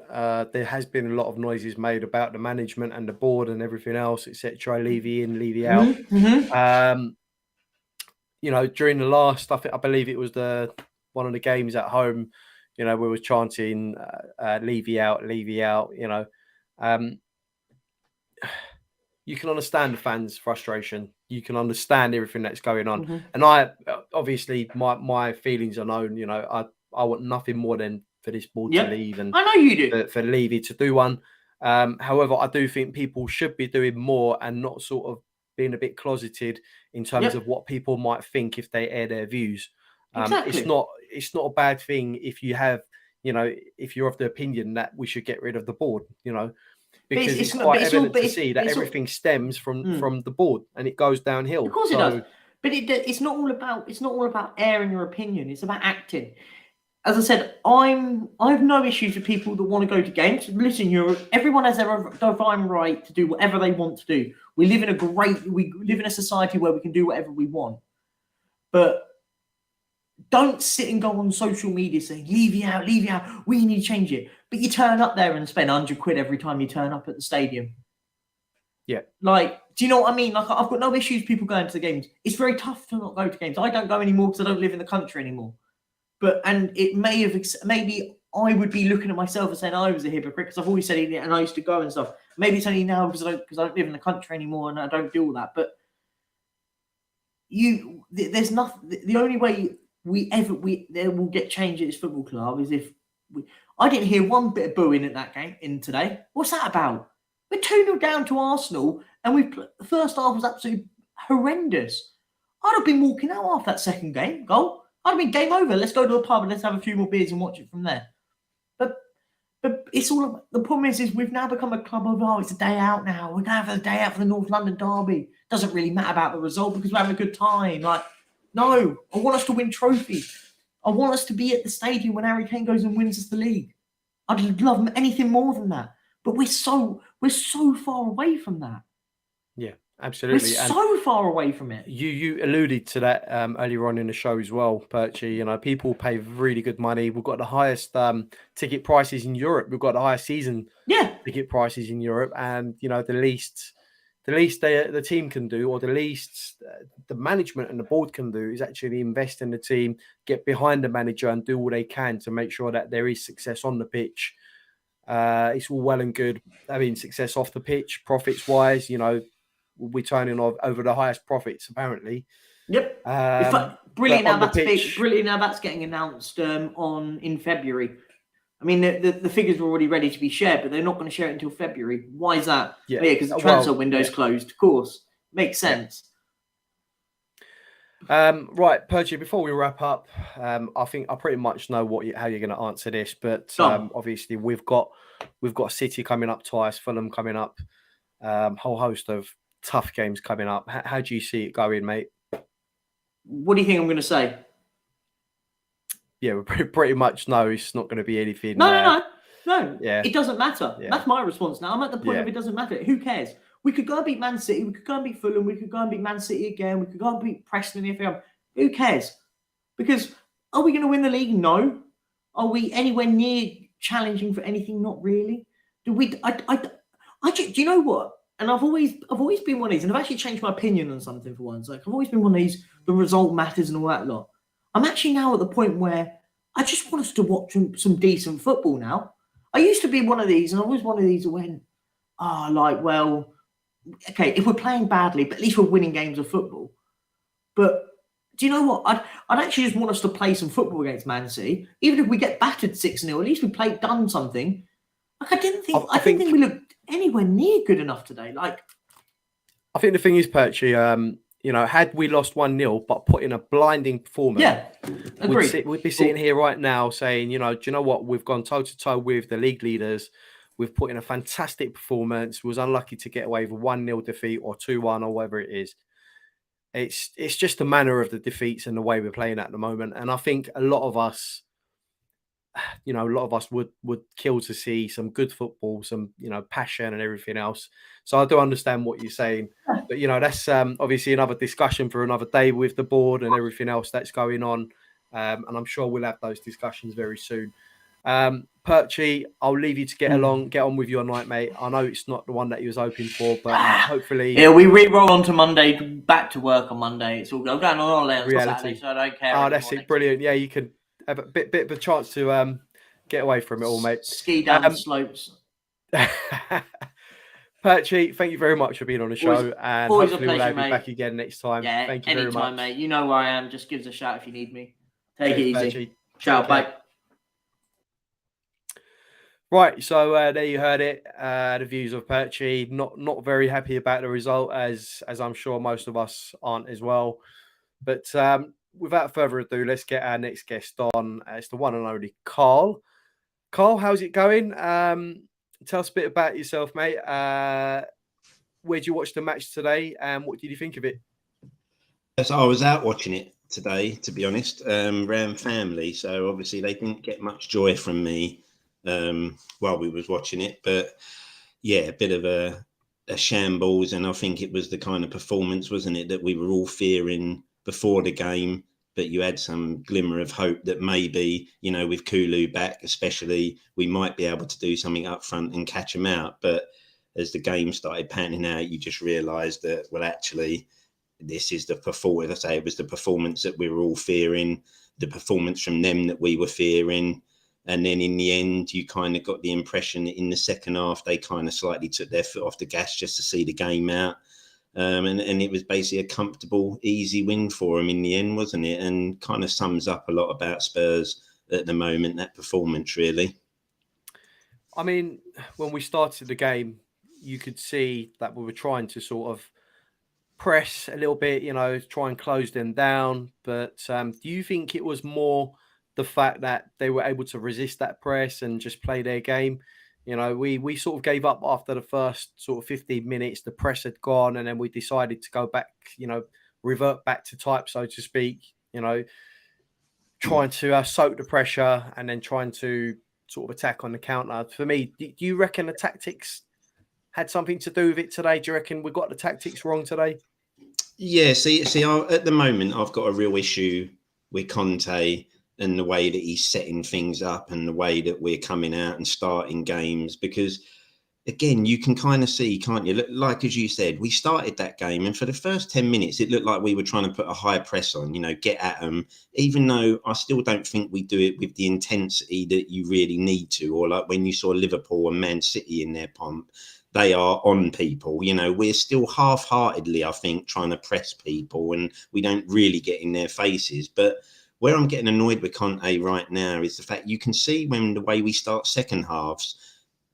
there has been a lot of noises made about the management and the board and everything else, etc. Levy in, Levy out. Mm-hmm. You know, during the last, I believe it was one of the games at home, you know, we were chanting Levy out, Levy out. You know, you can understand the fans' frustration. You can understand everything that's going on, and I obviously my feelings are known. You know, I want nothing more than for this board to leave, and I know you do. For Levy to do one. However, I do think people should be doing more and not sort of being a bit closeted in terms of what people might think if they air their views. Exactly. It's not a bad thing if you have, you know, if you're of the opinion that we should get rid of the board, you know, because it's quite evident to see that everything stems from the board and it goes downhill. Of course it does. But it's not all about airing your opinion. It's about acting. As I said, I have no issues with people that want to go to games. Listen, everyone has their divine right to do whatever they want to do. We live in a society where we can do whatever we want. But don't sit and go on social media saying, Levy out, we need to change it. But you turn up there and spend £100 every time you turn up at the stadium. Yeah. Like, do you know what I mean? Like, I've got no issues with people going to the games. It's very tough to not go to games. I don't go anymore because I don't live in the country anymore. And it maybe I would be looking at myself and saying I was a hypocrite because I've always said it and I used to go and stuff. Maybe it's only now because I don't live in the country anymore and I don't do all that. But there's nothing. The only way there will get change at this football club is if I didn't hear one bit of booing at that game in today. What's that about? We're 2-0 down to Arsenal and the first half was absolutely horrendous. I'd have been walking out after that second goal. I'd been game over. Let's go to a pub and let's have a few more beers and watch it from there. But it's all. The problem is we've now become a club of it's a day out now. We're going to have a day out for the North London derby. Doesn't really matter about the result because we're having a good time. Like, no, I want us to win trophies. I want us to be at the stadium when Harry Kane goes and wins us the league. I'd love anything more than that. But we're so far away from that. Yeah. Absolutely. We're so far away from it. You alluded to that earlier on in the show as well, Perchy. You know, people pay really good money. We've got the highest ticket prices in Europe. We've got the highest season ticket prices in Europe. And, you know, the least the team can do, or the least the management and the board can do, is actually invest in the team, get behind the manager and do all they can to make sure that there is success on the pitch. It's all well and good having success off the pitch, profits-wise, you know, we're turning over the highest profits, apparently. Yep. Brilliant. Now that's getting announced in February. I mean, the figures were already ready to be shared, but they're not going to share it until February. Why is that? Yeah, because the transfer window's closed. Of course, makes sense. Right, Percy, before we wrap up, I think I pretty much know how you're going to answer this, but obviously we've got City coming up twice, Fulham coming up, whole host of tough games coming up. How do you see it going, mate? What do you think I'm going to say? Yeah, we pretty much know it's not going to be anything. No. Yeah. It doesn't matter. Yeah. That's my response now. I'm at the point of it doesn't matter. Who cares? We could go and beat Man City. We could go and beat Fulham. We could go and beat Man City again. We could go and beat Preston if we have. Who cares? Because are we going to win the league? No. Are we anywhere near challenging for anything? Not really. Do we? Do you know what? And I've always been one of these, and I've actually changed my opinion on something for once. Like I've always been one of these. The result matters and all that lot. I'm actually now at the point where I just want us to watch some decent football now. I used to be one of these, and I was one of these who went, okay, if we're playing badly, but at least we're winning games of football. But do you know what? I'd actually just want us to play some football against Man City. Even if we get battered 6-0, at least we done something. Like I didn't think we looked anywhere near good enough today. Like I think the thing is, Percy, had we lost 1-0 but put in a blinding performance, agreed. We'd be sitting here right now saying, do you know what? We've gone toe-to-toe with the league leaders. We've put in a fantastic performance. We was unlucky to get away with a 1-0 defeat or 2-1 or whatever it is. It's just the manner of the defeats and the way we're playing at the moment. And I think a lot of us would kill to see some good football, some, passion and everything else. So I do understand what you're saying. But, that's obviously another discussion for another day with the board and everything else that's going on. And I'm sure we'll have those discussions very soon. Perchy, I'll leave you to get on with your night, mate. I know it's not the one that you was hoping for, but hopefully... Yeah, we re-roll on to Monday, back to work on Monday. It's all going on holiday on Saturday, so I don't care. Oh, that's it. Brilliant. Yeah, you could have a bit of a chance to get away from it all, mate. Ski down the slopes. Perchy, thank you very much for being on the show. And hopefully we'll have you back again next time. Yeah, thank you very much. Anytime, mate. You know where I am. Just give us a shout if you need me. Take it easy. Perchy. Ciao, bye. Right, so there you heard it. The views of Perchy. Not very happy about the result, as I'm sure most of us aren't as well. But without further ado, let's get our next guest on. It's the one and only Carl. Carl, how's it going? Tell us a bit about yourself, mate. Where did you watch the match today, and what did you think of it? So I was out watching it today, to be honest, around family. So obviously they didn't get much joy from me while we was watching it. But yeah, a bit of a shambles, and I think it was the kind of performance, wasn't it, that we were all fearing before the game. But you had some glimmer of hope that maybe, with Kulu back especially, we might be able to do something up front and catch them out. But as the game started panning out, you just realised that, well, actually, this is the performance. I say it was the performance that we were all fearing, the performance from them that we were fearing. And then in the end, you kind of got the impression that in the second half, they kind of slightly took their foot off the gas just to see the game out. And it was basically a comfortable, easy win for them in the end, wasn't it? And kind of sums up a lot about Spurs at the moment, that performance, really. I mean, when we started the game, you could see that we were trying to sort of press a little bit, try and close them down. But do you think it was more the fact that they were able to resist that press and just play their game? We sort of gave up after the first sort of 15 minutes. The press had gone, and then we decided to go back, revert back to type, so to speak, trying to soak the pressure and then trying to sort of attack on the counter. For me, do you reckon the tactics had something to do with it today? Do you reckon we got the tactics wrong today? Yeah, see, at the moment, I've got a real issue with Conte and the way that he's setting things up and the way that we're coming out and starting games. Because, again, you can kind of see, can't you? Like, as you said, we started that game, and for the first 10 minutes, it looked like we were trying to put a high press on, get at them, even though I still don't think we do it with the intensity that you really need to. Or like when you saw Liverpool and Man City in their pomp, they are on people. We're still half-heartedly, I think, trying to press people, and we don't really get in their faces. But where I'm getting annoyed with Conte right now is the fact you can see when the way we start second halves,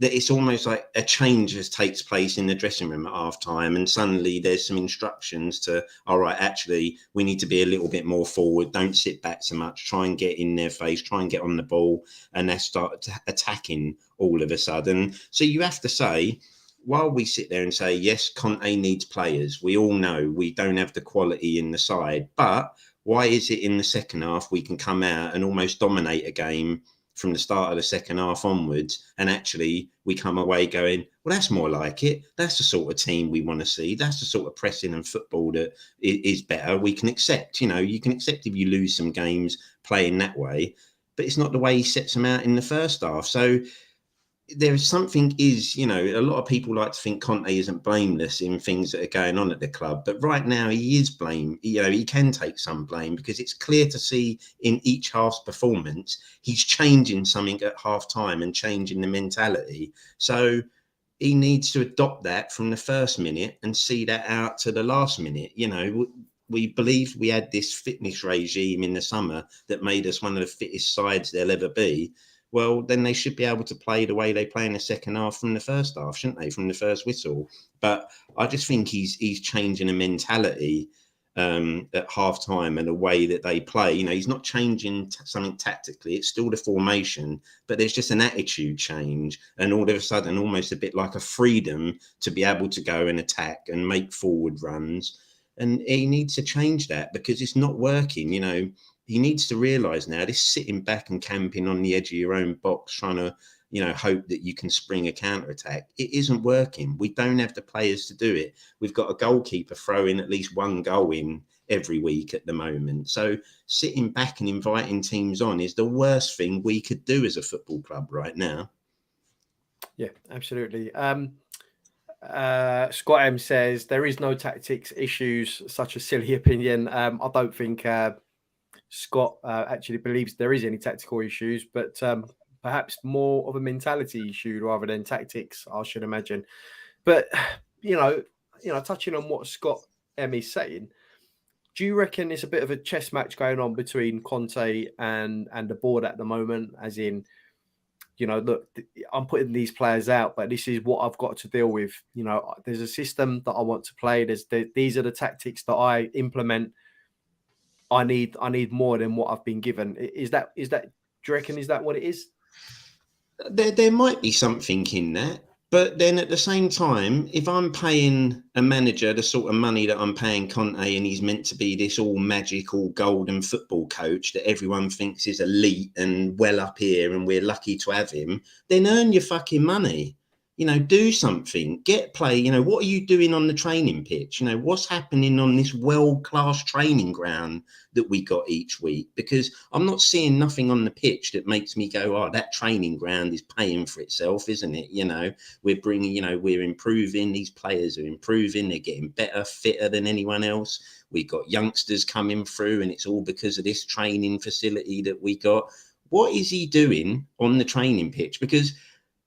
that it's almost like a change takes place in the dressing room at half time, and suddenly there's some instructions to, all right, actually, we need to be a little bit more forward. Don't sit back so much. Try and get in their face. Try and get on the ball. And they start attacking all of a sudden. So you have to say, while we sit there and say, yes, Conte needs players, we all know we don't have the quality in the side. But why is it in the second half we can come out and almost dominate a game from the start of the second half onwards, and actually we come away going, well, that's more like it. That's the sort of team we want to see. That's the sort of pressing and football that is better. We can accept, you can accept if you lose some games playing that way, but it's not the way he sets them out in the first half. So there's something a lot of people like to think Conte isn't blameless in things that are going on at the club, but right now he is blamed. He can take some blame, because it's clear to see in each half's performance he's changing something at half time and changing the mentality. So he needs to adopt that from the first minute and see that out to the last minute. We believe we had this fitness regime in the summer that made us one of the fittest sides there'll ever be. Well, then they should be able to play the way they play in the second half from the first half, shouldn't they? From the first whistle. But I just think he's changing a mentality at half time and the way that they play. He's not changing something tactically. It's still the formation, but there's just an attitude change. And all of a sudden, almost a bit like a freedom to be able to go and attack and make forward runs. And he needs to change that, because it's not working. He needs to realise now, this sitting back and camping on the edge of your own box, trying to, hope that you can spring a counter-attack. It isn't working. We don't have the players to do it. We've got a goalkeeper throwing at least one goal in every week at the moment. So sitting back and inviting teams on is the worst thing we could do as a football club right now. Yeah, absolutely. Scott M says, there is no tactics issues, such a silly opinion. I don't think... Scott actually believes there is any tactical issues, but perhaps more of a mentality issue rather than tactics, I should imagine. But touching on what Scott M is saying, do you reckon it's a bit of a chess match going on between Conte and the board at the moment? As in, look, I'm putting these players out, but this is what I've got to deal with. There's a system that I want to play. These are the tactics that I implement. I need more than what I've been given. Is that? Do you reckon is that what it is? There might be something in that, but then at the same time, if I'm paying a manager the sort of money that I'm paying Conte, and he's meant to be this all magical golden football coach that everyone thinks is elite and well up here, and we're lucky to have him, then earn your fucking money. Do something, get play. What are you doing on the training pitch? What's happening on this world-class training ground that we got each week? Because I'm not seeing nothing on the pitch that makes me go, oh, that training ground is paying for itself, isn't it? We're bringing, we're improving. These players are improving. They're getting better, fitter than anyone else. We've got youngsters coming through, and it's all because of this training facility that we got. What is he doing on the training pitch? Because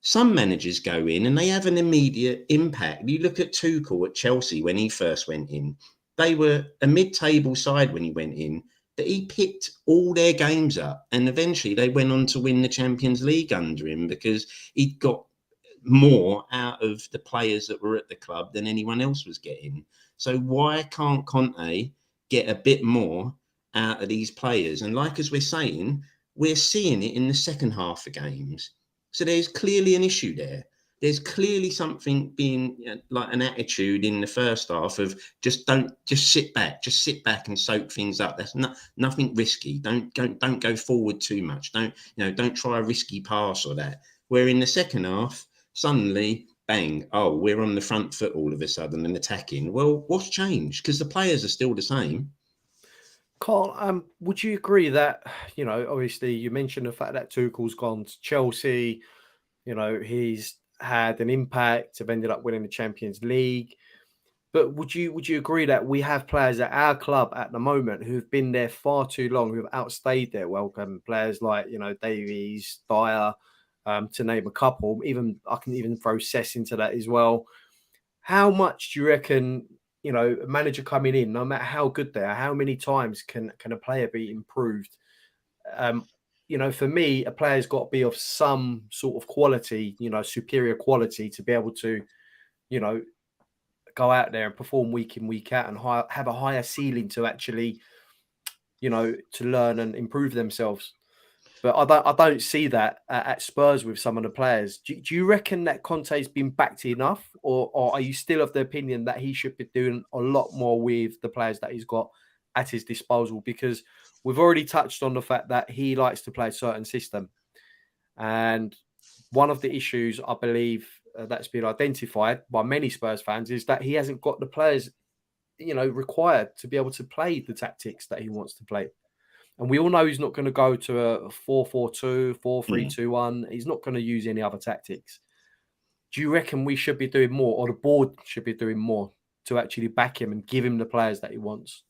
some managers go in and they have an immediate impact. You look at Tuchel at Chelsea when he first went in. They were a mid-table side when he went in, but he picked all their games up, and eventually they went on to win the Champions League under him, because he'd got more out of the players that were at the club than anyone else was getting. So why can't Conte get a bit more out of these players? And like as we're saying, we're seeing it in the second half of games. So there's clearly an issue there. There's clearly something being like an attitude in the first half of just sit back and soak things up. That's nothing risky. Don't go forward too much. Don't try a risky pass or that. Where in the second half, suddenly, bang, oh, we're on the front foot all of a sudden and attacking. Well, what's changed? Because the players are still the same. Carl, would you agree that, obviously you mentioned the fact that Tuchel's gone to Chelsea, he's had an impact, have ended up winning the Champions League. But would you agree that we have players at our club at the moment who've been there far too long, who've outstayed their welcome? Players like, Davies, Dyer, to name a couple. I can even throw Cess into that as well. How much do you reckon, a manager coming in, no matter how good they are, how many times can a player be improved? you know, for me, a player's got to be of some sort of quality, you know, superior quality to be able to, you know, go out there and perform week in, week out and have a higher ceiling to actually, you know, to learn and improve themselves. But I don't see that at Spurs with some of the players. Do you reckon that Conte's been backed enough, or are you still of the opinion that he should be doing a lot more with the players that he's got at his disposal? Because we've already touched on the fact that he likes to play a certain system. And one of the issues, I believe, that's been identified by many Spurs fans is that he hasn't got the players, you know, required to be able to play the tactics that he wants to play. And we all know he's not going to go to a 4-4-2, 4-3-2-1. He's not going to use any other tactics. Do you reckon we should be doing more, or the board should be doing more to actually back him and give him the players that he wants?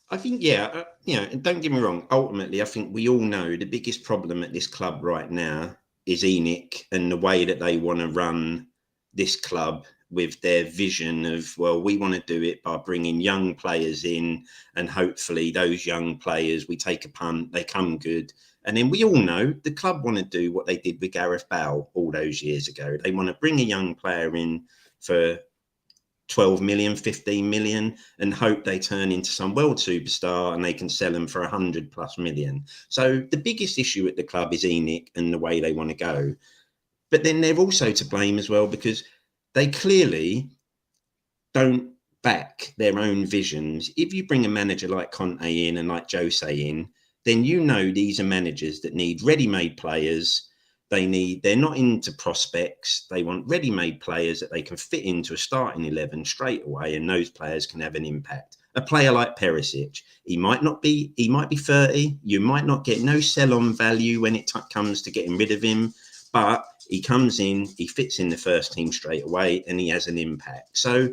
I think, yeah, you know, and don't get me wrong. Ultimately, I think we all know the biggest problem at this club right now is ENIC and the way that they want to run this club with their vision of, well, we want to do it by bringing young players in, and hopefully those young players, we take a punt, they come good. And then we all know the club want to do what they did with Gareth Bale all those years ago. They want to bring a young player in for 12 million, 15 million, and hope they turn into some world superstar and they can sell them for 100+ million. So the biggest issue at the club is ENIC and the way they want to go. But then they're also to blame as well, because they clearly don't back their own visions. If you bring a manager like Conte in and like Jose in, then you know these are managers that need ready-made players. They're not into prospects. They want ready-made players that they can fit into a starting 11 straight away, and those players can have an impact. A player like Perisic, he might be 30. You might not get no sell-on value when it comes to getting rid of him, but he comes in, he fits in the first team straight away, and he has an impact. So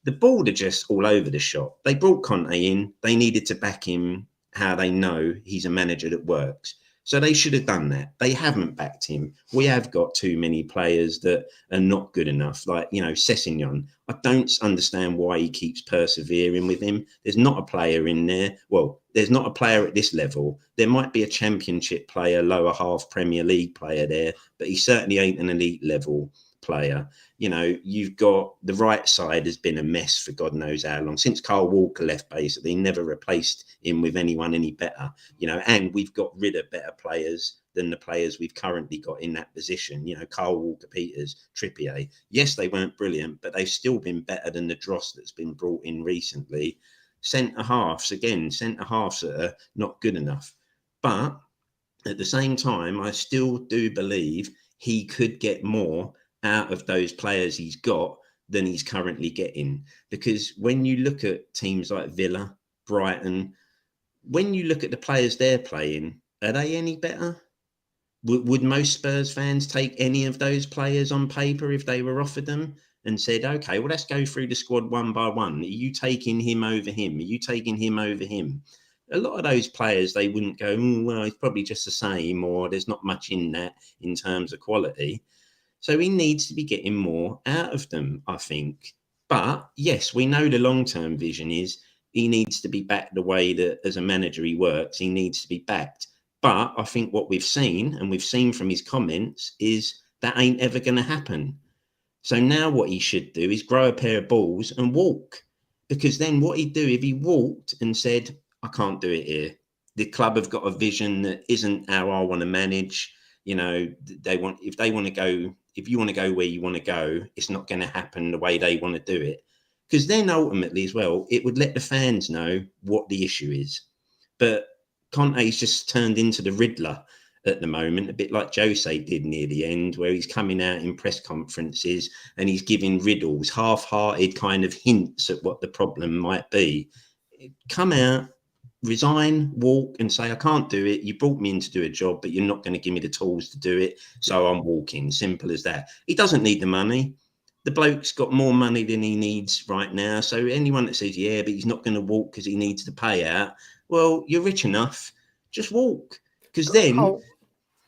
the board are just all over the shop. They brought Conte in. They needed to back him how they know he's a manager that works. So they should have done that. They haven't backed him. We have got too many players that are not good enough. Like, you know, Sessegnon. I don't understand why he keeps persevering with him. There's not a player in there. Well, there's not a player at this level. There might be a championship player, lower half Premier League player there, but he certainly ain't an elite level player. You know, you've got the right side has been a mess for God knows how long. Since Kyle Walker left, basically, never replaced him with anyone any better. You know, and we've got rid of better players than the players we've currently got in that position. You know, Kyle Walker-Peters, Trippier. Yes, they weren't brilliant, but they've still been better than the dross that's been brought in recently. Centre-halves that are not good enough. But at the same time, I still do believe he could get more out of those players he's got than he's currently getting. Because when you look at teams like Villa, Brighton, when you look at the players they're playing, are they any better? Would most Spurs fans take any of those players on paper if they were offered them and said, okay, well, let's go through the squad one by one. Are you taking him over him? Are you taking him over him? A lot of those players, they wouldn't go, well, it's probably just the same, or there's not much in that in terms of quality. So he needs to be getting more out of them, I think. But yes, we know the long-term vision is he needs to be backed the way that as a manager he works, he needs to be backed. But I think what we've seen, and we've seen from his comments, is that ain't ever going to happen. So now what he should do is grow a pair of balls and walk. Because then what he'd do if he walked and said, I can't do it here. The club have got a vision that isn't how I want to manage. You know, if you want to go where you want to go, it's not going to happen the way they want to do it. Because then ultimately as well, it would let the fans know what the issue is. But Conte's just turned into the Riddler at the moment, a bit like Jose did near the end, where he's coming out in press conferences and he's giving riddles, half-hearted kind of hints at what the problem might be. Come out, resign, walk, and say, I can't do it. You brought me in to do a job, but you're not going to give me the tools to do it. So I'm walking. Simple as that. He doesn't need the money. The bloke's got more money than he needs right now. So anyone that says, yeah, but he's not going to walk because he needs the payout, well, you're rich enough. Just walk. Because then...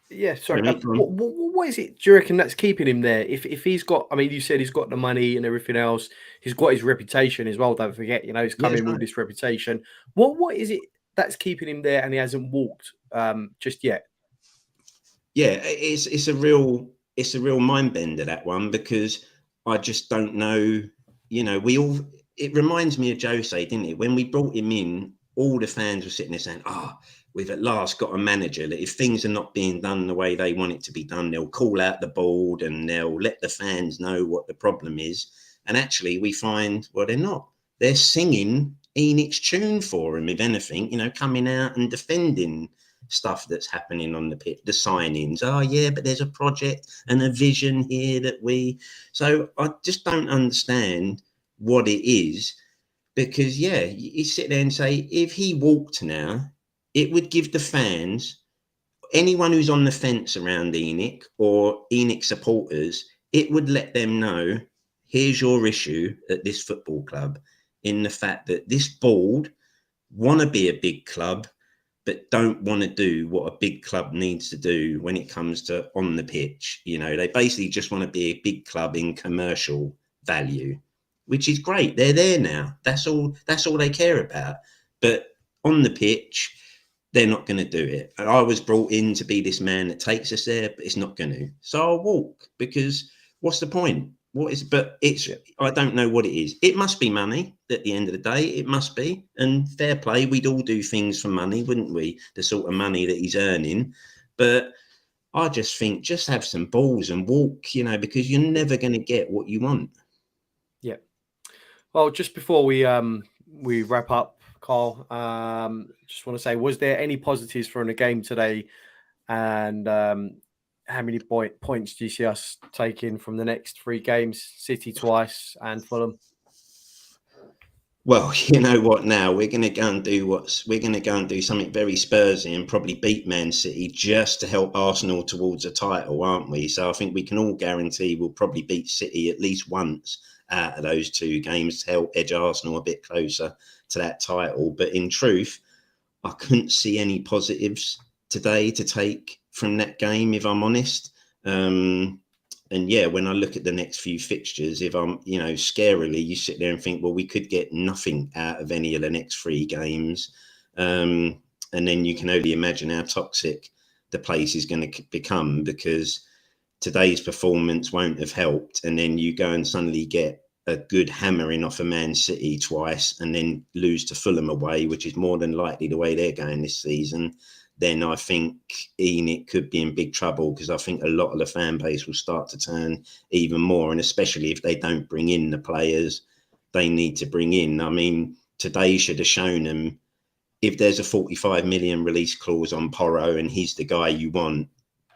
Yeah, sorry. What is it? Do you reckon that's keeping him there? If he's got, I mean, you said he's got the money and everything else. He's got his reputation as well. Don't forget, you know, he's coming with this reputation. What is it that's keeping him there and he hasn't walked just yet? yeah, it's a real mind bender, that one, because I just don't know. You know, it reminds me of Jose, didn't it? When we brought him in, all the fans were sitting there saying, we've at last got a manager that if things are not being done the way they want it to be done, they'll call out the board and they'll let the fans know what the problem is. And actually we find, well, they're not. They're singing Enid's tune for him, if anything, you know, coming out and defending stuff that's happening on the pitch, the signings. Oh, yeah, but there's a project and a vision here so I just don't understand what it is, because, yeah, you sit there and say, if he walked now, it would give the fans, anyone who's on the fence around Enid or Enid supporters, it would let them know, here's your issue at this football club, in the fact that this board want to be a big club, but don't want to do what a big club needs to do when it comes to on the pitch. You know, they basically just want to be a big club in commercial value, which is great. They're there now. That's all they care about. But on the pitch, they're not going to do it. And I was brought in to be this man that takes us there, but it's not going to. So I'll walk, because what's the point? I don't know what it is. It must be money at the end of the day. It must be. And fair play, we'd all do things for money, wouldn't we? The sort of money that he's earning. But I just think, just have some balls and walk, you know, because you're never going to get what you want. Yeah. Well, just before we wrap up, Carl, just want to say, was there any positives from the game today? And how many points do you see us taking from the next 3 games? City twice and Fulham. Well, you know what? Now we're going to go and do something very Spursy and probably beat Man City just to help Arsenal towards a title, aren't we? So I think we can all guarantee we'll probably beat City at least once out of those 2 games to help edge Arsenal a bit closer to that title. But in truth, I couldn't see any positives today to take from that game, if I'm honest. And yeah, when I look at the next few fixtures, if I'm, you know, scarily, you sit there and think, well, we could get nothing out of any of the next 3 games. And then you can only imagine how toxic the place is going to become, because today's performance won't have helped. And then you go and suddenly get a good hammering off of Man City twice and then lose to Fulham away, which is more than likely the way they're going this season. Then I think Enid could be in big trouble, because I think a lot of the fan base will start to turn even more, and especially if they don't bring in the players they need to bring in. I mean, today should have shown them, if there's a 45 million release clause on Porro and he's the guy you want,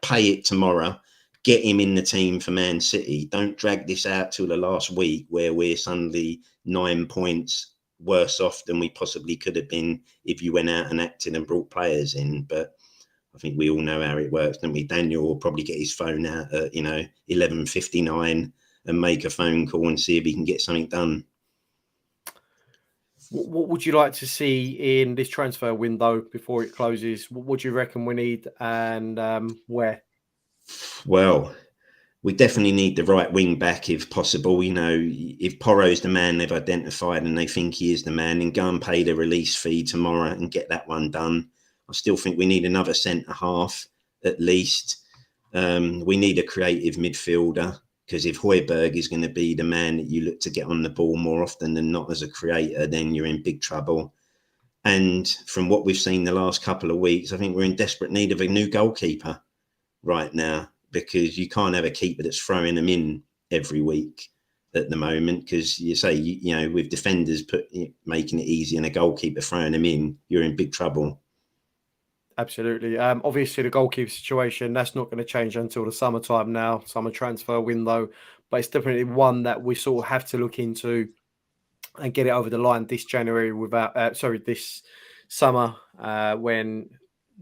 pay it tomorrow, get him in the team for Man City. Don't drag this out till the last week where we're suddenly 9 points worse off than we possibly could have been if you went out and acted and brought players in. But I think we all know how it works, don't we? Daniel will probably get his phone out at 11:59 and make a phone call and see if he can get something done. What would you like to see in this transfer window before it closes? What do you reckon we need, and where? Well, we definitely need the right wing back if possible. You know, if Porro's the man they've identified and they think he is the man, then go and pay the release fee tomorrow and get that one done. I still think we need another centre half at least. We need a creative midfielder, because if Højbjerg is going to be the man that you look to get on the ball more often than not as a creator, then you're in big trouble. And from what we've seen the last couple of weeks, I think we're in desperate need of a new goalkeeper right now, because you can't have a keeper that's throwing them in every week at the moment, because you say, you know, with defenders making it easy and a goalkeeper throwing them in, you're in big trouble. Absolutely. Obviously, the goalkeeper situation, that's not going to change until the summertime now, summer transfer window. But it's definitely one that we sort of have to look into and get it over the line this January this summer, when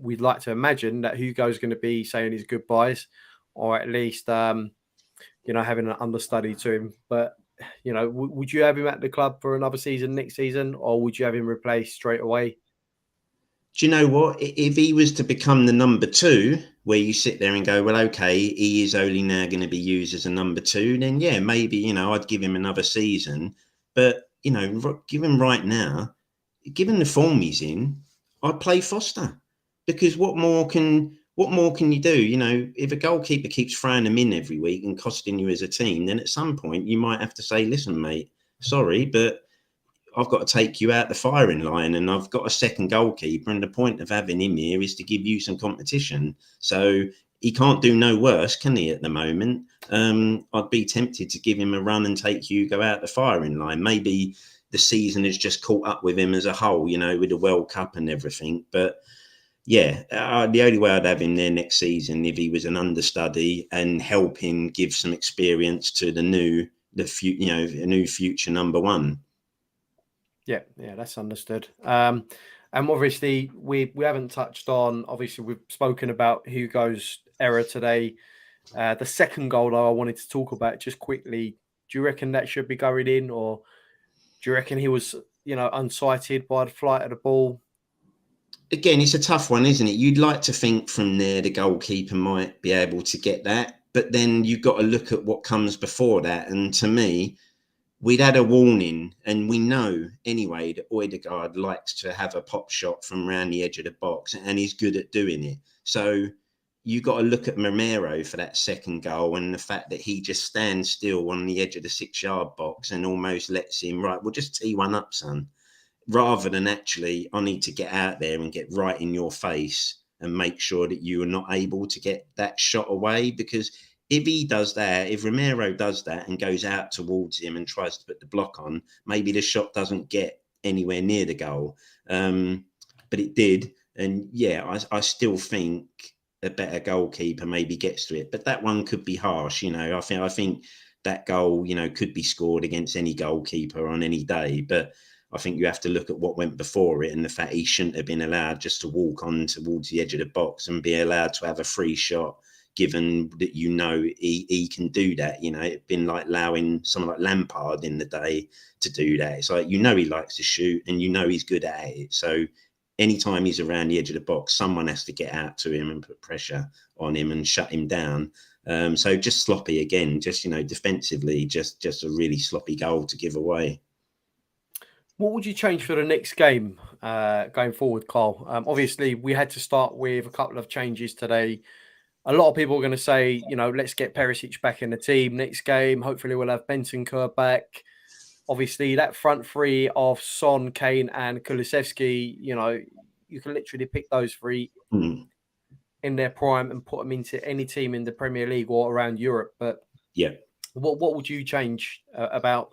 we'd like to imagine that Hugo's going to be saying his goodbyes, or at least, having an understudy to him. But, would you have him at the club for another season next season, or would you have him replaced straight away? Do you know what? If he was to become the number 2, where you sit there and go, well, okay, he is only now going to be used as a number 2, then yeah, maybe, I'd give him another season. But, given right now, given the form he's in, I'd play Foster, because what more can what more can you do? You know, if a goalkeeper keeps throwing them in every week and costing you as a team, then at some point you might have to say, listen, mate, sorry, but I've got to take you out the firing line, and I've got a second goalkeeper, and the point of having him here is to give you some competition. So he can't do no worse, can he, at the moment? I'd be tempted to give him a run and take Hugo out the firing line. Maybe the season has just caught up with him as a whole, you know, with the World Cup and everything. But yeah, the only way I'd have him there next season if he was an understudy and help him give some experience to a new future number one. Yeah, that's understood. And obviously, we haven't touched on. Obviously, we've spoken about Hugo's error today. The second goal, though, I wanted to talk about just quickly. Do you reckon that should be going in, or do you reckon he was, unsighted by the flight of the ball? Again, it's a tough one, isn't it? You'd like to think from there the goalkeeper might be able to get that, but then you've got to look at what comes before that. And to me, we'd had a warning, and we know anyway that Ødegaard likes to have a pop shot from around the edge of the box, and he's good at doing it. So you got to look at Romero for that second goal, and the fact that he just stands still on the edge of the 6-yard box and almost lets him, right, we'll just tee one up, son. Rather than actually, I need to get out there and get right in your face and make sure that you are not able to get that shot away. Because if he does that, if Romero does that and goes out towards him and tries to put the block on, maybe the shot doesn't get anywhere near the goal. But it did. And yeah, I still think a better goalkeeper maybe gets to it. But that one could be harsh. I think that goal, could be scored against any goalkeeper on any day. But I think you have to look at what went before it and the fact he shouldn't have been allowed just to walk on towards the edge of the box and be allowed to have a free shot, given that he can do that. It'd been like allowing someone like Lampard in the day to do that. It's like, he likes to shoot and he's good at it. So anytime he's around the edge of the box, someone has to get out to him and put pressure on him and shut him down. So just sloppy again, just, defensively, just a really sloppy goal to give away. What would you change for the next game going forward, Carl? Obviously, we had to start with a couple of changes today. A lot of people are going to say, let's get Perisic back in the team next game. Hopefully, we'll have Bentancur back. Obviously, that front three of Son, Kane, and Kulusevski, you can literally pick those three in their prime and put them into any team in the Premier League or around Europe. But yeah, what would you change about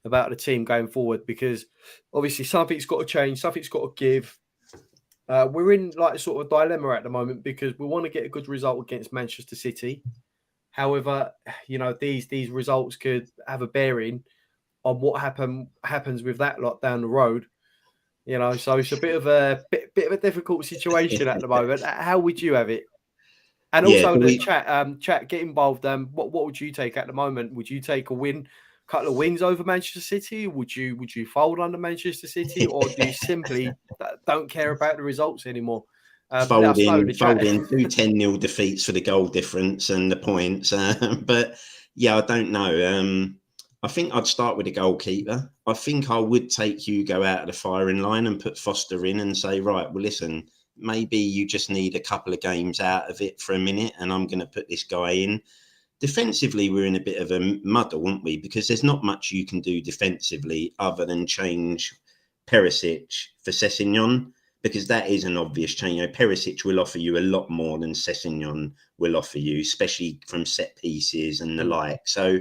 the team going forward? Because obviously something's got to change, something's got to give. We're in like a sort of dilemma at the moment because we want to get a good result against Manchester City. However, these results could have a bearing on what happens with that lot down the road. So it's a bit of a difficult situation at the moment. How would you have it? And also the chat, get involved. What would you take at the moment? Would you take a couple of wins over Manchester City? Would you fold under Manchester City, or do you simply don't care about the results anymore? Folding 2 10-0 defeats for the goal difference and the points. But yeah, I don't know. I think I'd start with the goalkeeper. I think I would take Hugo out of the firing line and put Foster in and say, right, well, listen, maybe you just need a couple of games out of it for a minute, and I'm going to put this guy in. Defensively, we're in a bit of a muddle, aren't we? Because there's not much you can do defensively other than change Perisic for Sessegnon, because that is an obvious change. Perisic will offer you a lot more than Sessegnon will offer you, especially from set pieces and the like. So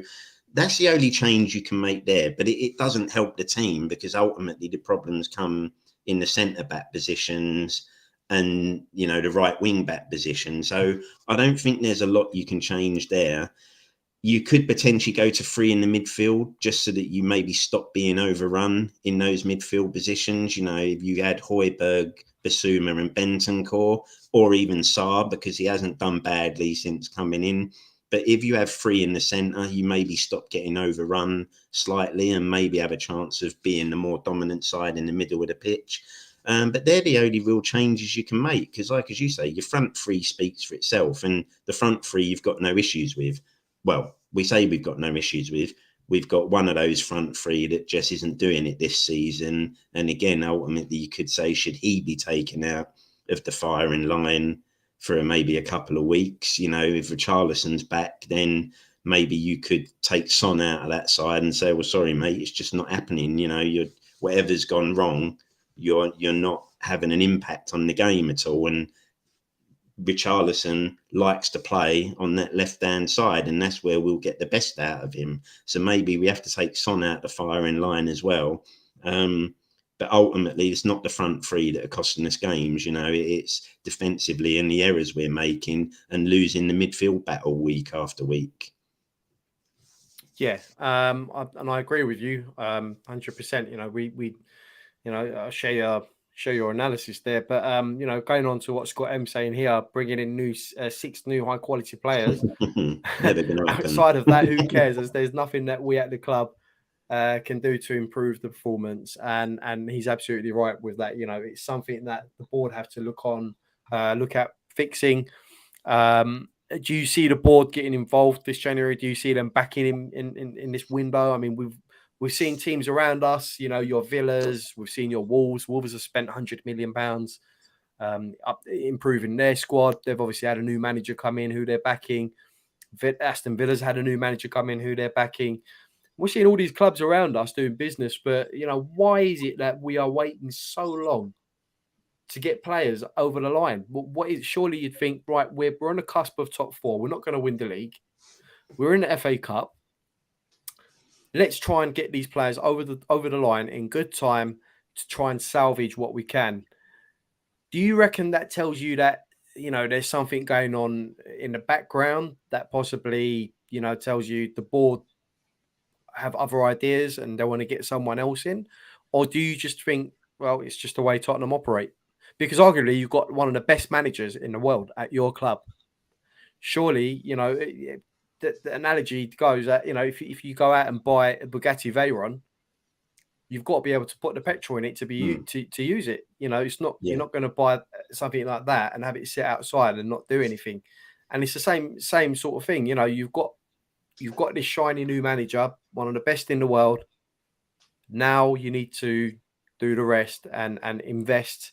that's the only change you can make there. But it doesn't help the team, because ultimately the problems come in the centre-back positions and the right wing back position. So I don't think there's a lot you can change there. You could potentially go to 3 in the midfield just so that you maybe stop being overrun in those midfield positions. If you had Højbjerg, Bissouma and Bentancur, or even Saar, because he hasn't done badly since coming in. But if you have 3 in the centre, you maybe stop getting overrun slightly and maybe have a chance of being the more dominant side in the middle of the pitch. But they're the only real changes you can make, because, like as you say, your front three speaks for itself, and the front three you've got no issues with. Well, we say we've got no issues with. We've got one of those front three that just isn't doing it this season. And again, ultimately, you could say, should he be taken out of the firing line? for maybe a couple of weeks. You know, if Richarlison's back, then maybe you could take Son out of that side and say, well, sorry, mate, it's just not happening. You know, whatever's gone wrong, you're not having an impact on the game at all. And Richarlison likes to play on that left-hand side, and that's where we'll get the best out of him. So maybe we have to take Son out the firing line as well. But ultimately, it's not the front three that are costing us games. You know, it's defensively and the errors we're making and losing the midfield battle week after week. Yeah, and I agree with you 100%. You know, we I'll show your analysis there, but you know, going on to what Scott M saying here, bringing in 6 new high quality players. Never gonna happen. Outside of that, who cares? There's nothing that we at the club can do to improve the performance, and he's absolutely right with that. You know, it's something that the board have to look at fixing. Do you see the board getting involved this January? Do you see them backing him in this window? I mean, we've seen teams around us, you know, your Villas, we've seen your Wolves. Wolves have spent £100 million up improving their squad. They've obviously had a new manager come in who they're backing. Aston Villa's had a new manager come in who they're backing. We're seeing all these clubs around us doing business, but, you know, why is it that we are waiting so long to get players over the line? What is, surely you'd think, right, we're on the cusp of top 4. We're not going to win the league. We're in the FA Cup. Let's try and get these players over the line in good time to try and salvage what we can. Do you reckon that tells you that, you know, there's something going on in the background that possibly, you know, tells you the board have other ideas and they want to get someone else in? Or do you just think, well, it's just the way Tottenham operate? Because arguably you've got one of the best managers in the world at your club. Surely, you know, the analogy goes that, you know, if you go out and buy a Bugatti Veyron, you've got to be able to put the petrol in it to be to use it. You know, it's not you're not going to buy something like that and have it sit outside and not do anything. And it's the same sort of thing. You know, you've got this shiny new manager, one of the best in the world. Now you need to do the rest and invest,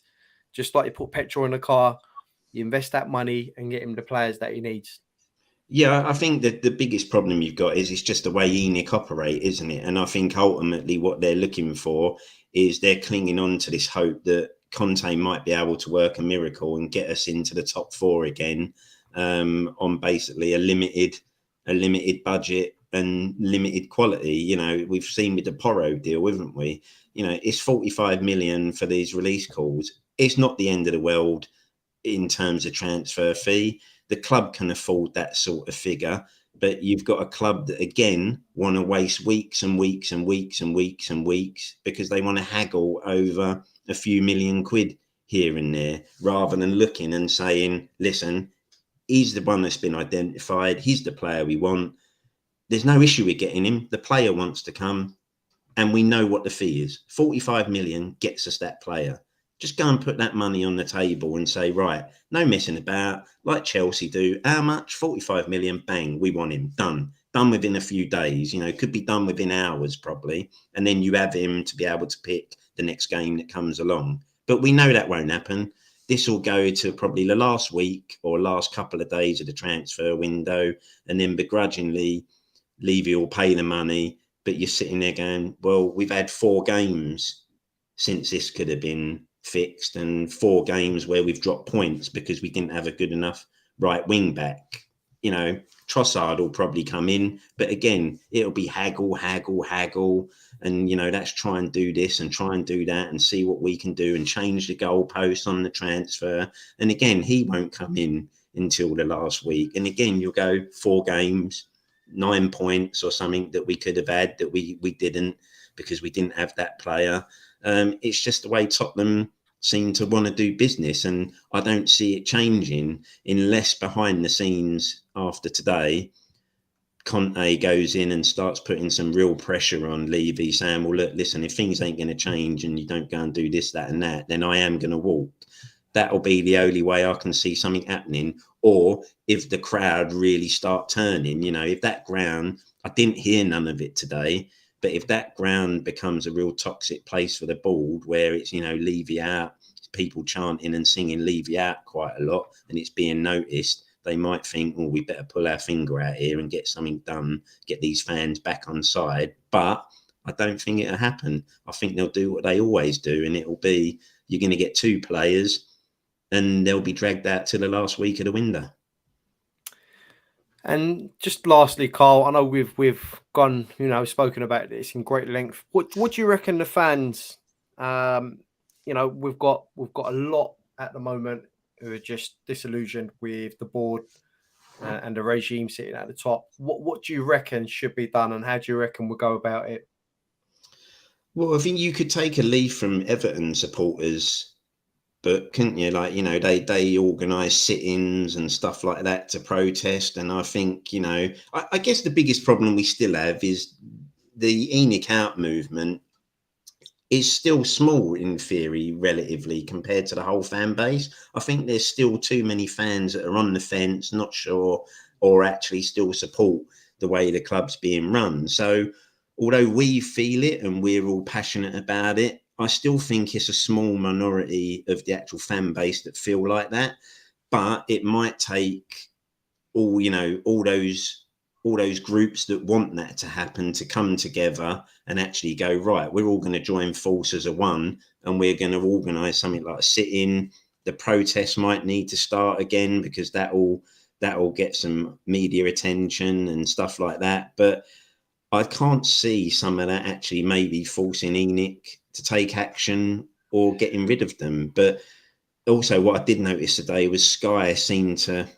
just like you put petrol in a car. You invest that money and get him the players that he needs. Yeah, I think that the biggest problem you've got is it's just the way ENIC operate, isn't it? And I think ultimately what they're looking for is they're clinging on to this hope that Conte might be able to work a miracle and get us into the top 4 again on basically a limited budget and limited quality. You know, we've seen with the Porro deal, haven't we? You know, it's 45 million for these release calls. It's not the end of the world in terms of transfer fee. The club can afford that sort of figure, but you've got a club that, again, want to waste weeks and weeks and weeks and weeks and weeks because they want to haggle over a few million quid here and there, rather than looking and saying, listen, he's the one that's been identified. He's the player we want. There's no issue with getting him. The player wants to come, and we know what the fee is. 45 million gets us that player. Just go and put that money on the table and say, right, no messing about, like Chelsea do. How much? 45 million, bang, we want him. Done within a few days. You know, could be done within hours probably. And then you have him to be able to pick the next game that comes along. But we know that won't happen. This will go to probably the last week or last couple of days of the transfer window. And then begrudgingly, Levy will pay the money. But you're sitting there going, well, we've had 4 games since this could have been fixed, and 4 games where we've dropped points because we didn't have a good enough right wing back. You know, Trossard will probably come in, but again, it'll be haggle, and, you know, let's try and do this and try and do that and see what we can do and change the goalpost on the transfer. And again, he won't come in until the last week. And again, you'll go 4 games, 9 points or something that we could have had that we didn't because we didn't have that player. It's just the way Tottenham seem to want to do business, and I don't see it changing unless behind the scenes after today, Conte goes in and starts putting some real pressure on Levy, saying, well, look, listen, if things ain't going to change and you don't go and do this, that and that, then I am going to walk. That'll be the only way I can see something happening. Or if the crowd really start turning, you know, if that ground, I didn't hear none of it today, but if that ground becomes a real toxic place for the board where it's, you know, Levy out, people chanting and singing "Leave You Out" quite a lot, and it's being noticed, they might think, "Oh, we better pull our finger out here and get something done, get these fans back on side." But I don't think it'll happen. I think they'll do what they always do, and it'll be, you're going to get 2 players, and they'll be dragged out to the last week of the window. And just lastly, Carl, I know we've gone, spoken about this in great length. What do you reckon the fans? We've got a lot at the moment who are just disillusioned with the board and the regime sitting at the top. What do you reckon should be done, and how do you reckon we'll go about it? Well, I think you could take a leaf from Everton supporters, but couldn't you? Like, they organise sit-ins and stuff like that to protest. And I think, I guess the biggest problem we still have is the ENIC out movement is still small in theory, relatively, compared to the whole fan base. I think there's still too many fans that are on the fence, not sure, or actually still support the way the club's being run. So although we feel it and we're all passionate about it, I still think it's a small minority of the actual fan base that feel like that. But it might take all those groups that want that to happen to come together and actually go, right, we're all going to join forces as one, and we're going to organise something like a sit-in. The protest might need to start again, because that will get some media attention and stuff like that. But I can't see some of that actually maybe forcing ENIC to take action or getting rid of them. But also what I did notice today was Sky seemed to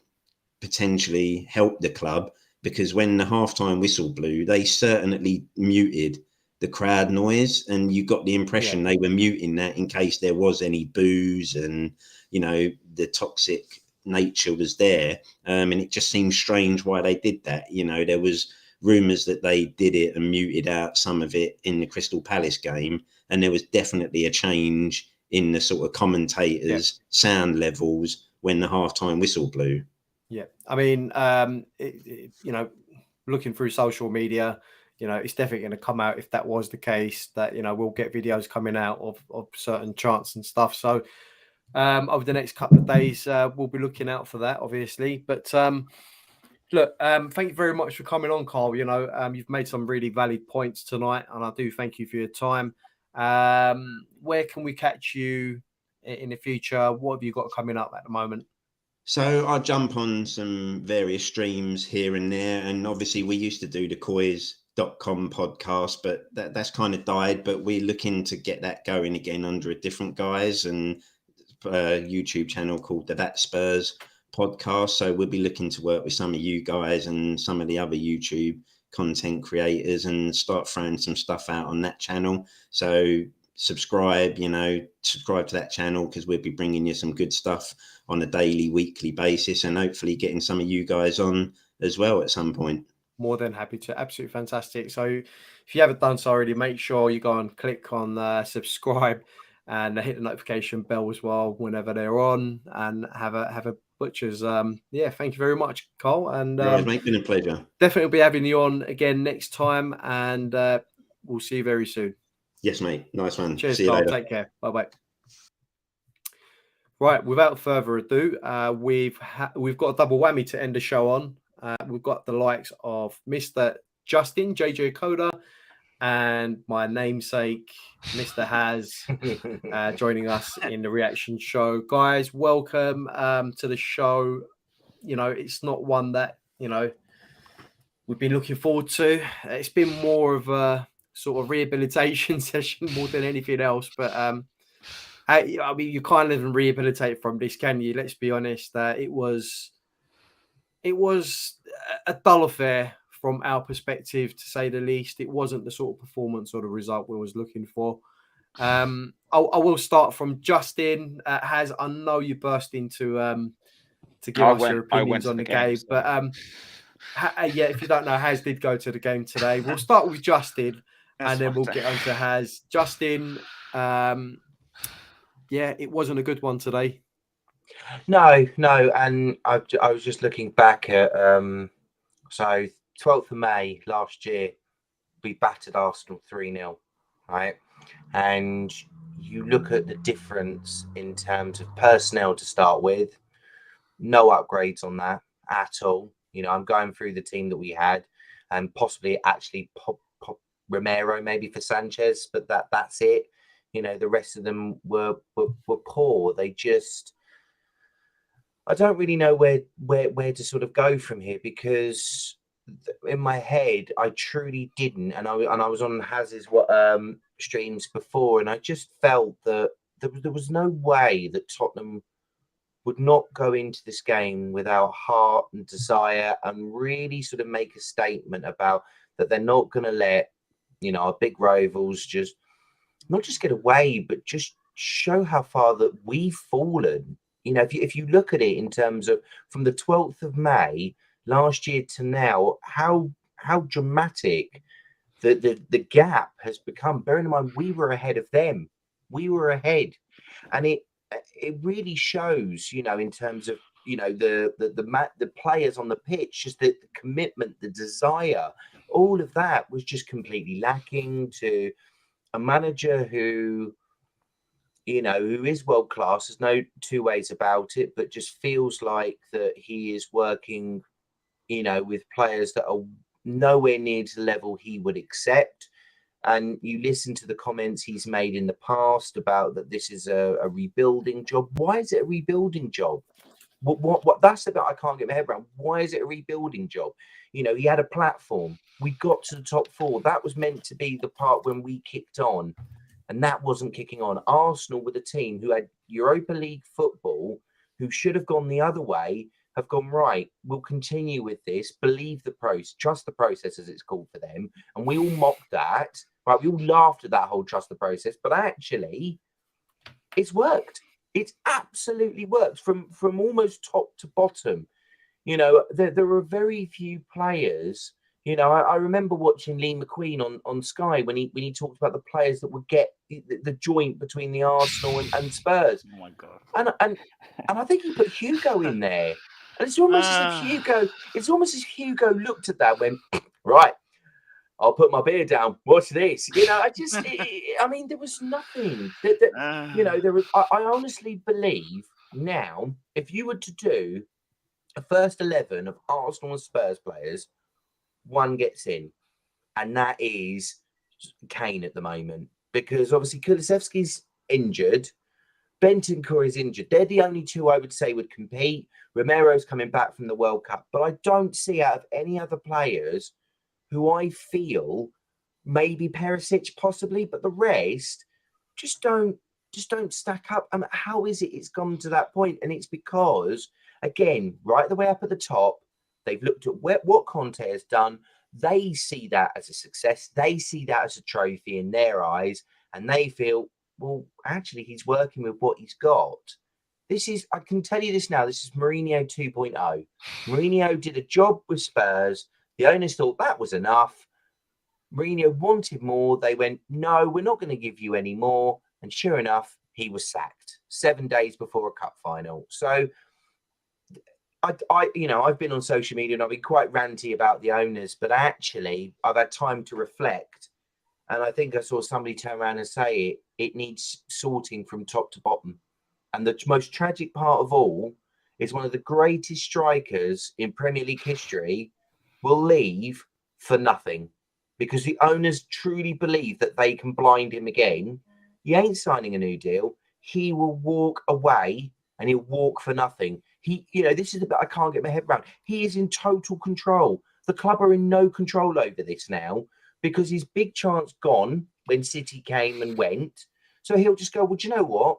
potentially help the club, because when the halftime whistle blew, they certainly muted the crowd noise, and you got the impression they were muting that in case there was any boos, and the toxic nature was there. And it just seemed strange why they did that. There was rumours that they did it and muted out some of it in the Crystal Palace game, and there was definitely a change in the sort of commentators' sound levels when the halftime whistle blew. Yeah, I mean, looking through social media, it's definitely going to come out if that was the case, that, we'll get videos coming out of certain chants and stuff. So over the next couple of days, we'll be looking out for that, obviously. But look, thank you very much for coming on, Carl. You've made some really valid points tonight, and I do thank you for your time. Where can we catch you in the future? What have you got coming up at the moment? So I jump on some various streams here and there, and obviously we used to do the Coys.com podcast, but that's kind of died. But we're looking to get that going again under a different guise, and a YouTube channel called the That Spurs podcast. So we'll be looking to work with some of you guys and some of the other YouTube content creators and start throwing some stuff out on that channel. So subscribe to that channel, because we'll be bringing you some good stuff on a daily, weekly basis, and hopefully getting some of you guys on as well at some point. More than happy to. Absolutely fantastic. So if you haven't done so already, make sure you go and click on subscribe and hit the notification bell as well whenever they're on, and have a butcher's. Thank you very much, Carl. And It's been a pleasure. Definitely be having you on again next time, and we'll see you very soon. Yes, mate. Nice one. Cheers, see you Carl. later. Take care. Bye-bye. Right, without further ado, we've got a double whammy to end the show on. We've got the likes of Mr. Justin, JJ Coda, and my namesake, Mr. Haz, joining us in the reaction show. Guys, welcome to the show. It's not one that, we've been looking forward to. It's been more of a sort of rehabilitation session more than anything else, but I mean, you can't even rehabilitate from this, can you? Let's be honest. It was a dull affair from our perspective, to say the least. It wasn't the sort of performance or the result we was looking for. I will start from Justin. Haz, I know you burst into to give us your opinions on the game, but if you don't know, Haz did go to the game today. We'll start with Justin, and then we'll get on to Haz. Justin, it wasn't a good one today. No, and I was just looking back at so 12th of May last year, we battered Arsenal 3-0, right? and you look at the difference in terms of personnel to start with. No upgrades on that at all. I'm going through the team that we had, and possibly actually pop Romero maybe for Sanchez, but that's it. The rest of them were poor. They just, I don't really know where to sort of go from here, because in my head I truly didn't, and I was on Haz's streams before, and I just felt that there was no way that Tottenham would not go into this game without heart and desire, and really sort of make a statement about that they're not going to let our big rivals just not just get away, but just show how far that we've fallen. If you look at it in terms of from the 12th of May last year to now, how dramatic the gap has become. Bearing in mind, we were ahead of them. We were ahead. And it really shows, in terms of, the players on the pitch, just the commitment, the desire, all of that was just completely lacking to a manager who is world class. There's no two ways about it, but just feels like that he is working, with players that are nowhere near to the level he would accept. And you listen to the comments he's made in the past about that this is a rebuilding job. Why is it a rebuilding job? What that's the bit I can't get my head around. Why is it a rebuilding job? He had a platform. We got to the top four. That was meant to be the part when we kicked on, and that wasn't kicking on. Arsenal were the team who had Europa League football, who should have gone the other way, have gone, right, we'll continue with this, believe the process, trust the process, as it's called for them. And we all mocked that, right? We all laughed at that whole trust the process, but actually it's worked. It's absolutely worked from almost top to bottom. There are very few players. I remember watching Lee McQueen on Sky when he talked about the players that would get the joint between the Arsenal and Spurs. Oh my God. And I think he put Hugo in there. And it's almost as if Hugo looked at that and went, right, I'll put my beer down. Watch this. I mean, there was nothing. There was. I honestly believe now, if you were to do a first 11 of Arsenal and Spurs players, one gets in, and that is Kane at the moment, because obviously Kulusevski's injured. Bentancur is injured. They're the only two I would say would compete. Romero's coming back from the World Cup, but I don't see out of any other players who I feel, maybe Perisic possibly, but the rest just don't stack up. And how is it's gone to that point? And it's because, again, right the way up at the top, they've looked at what Conte has done. They see that as a success. They see that as a trophy in their eyes, and they feel, well, actually, he's working with what he's got. I can tell you this now, this is Mourinho 2.0. Mourinho did a job with Spurs. The owners thought that was enough. Mourinho wanted more. They went, no, we're not going to give you any more. And sure enough, he was sacked 7 days before a cup final. So, I've been on social media and I've been quite ranty about the owners, but actually, I've had time to reflect. And I think I saw somebody turn around and say it needs sorting from top to bottom. And the most tragic part of all is one of the greatest strikers in Premier League history will leave for nothing, because the owners truly believe that they can blind him again. He ain't signing a new deal. He will walk away and he'll walk for nothing. This is the bit I can't get my head around. He is in total control. The club are in no control over this now, because his big chance gone when City came and went. So he'll just go, well, do you know what?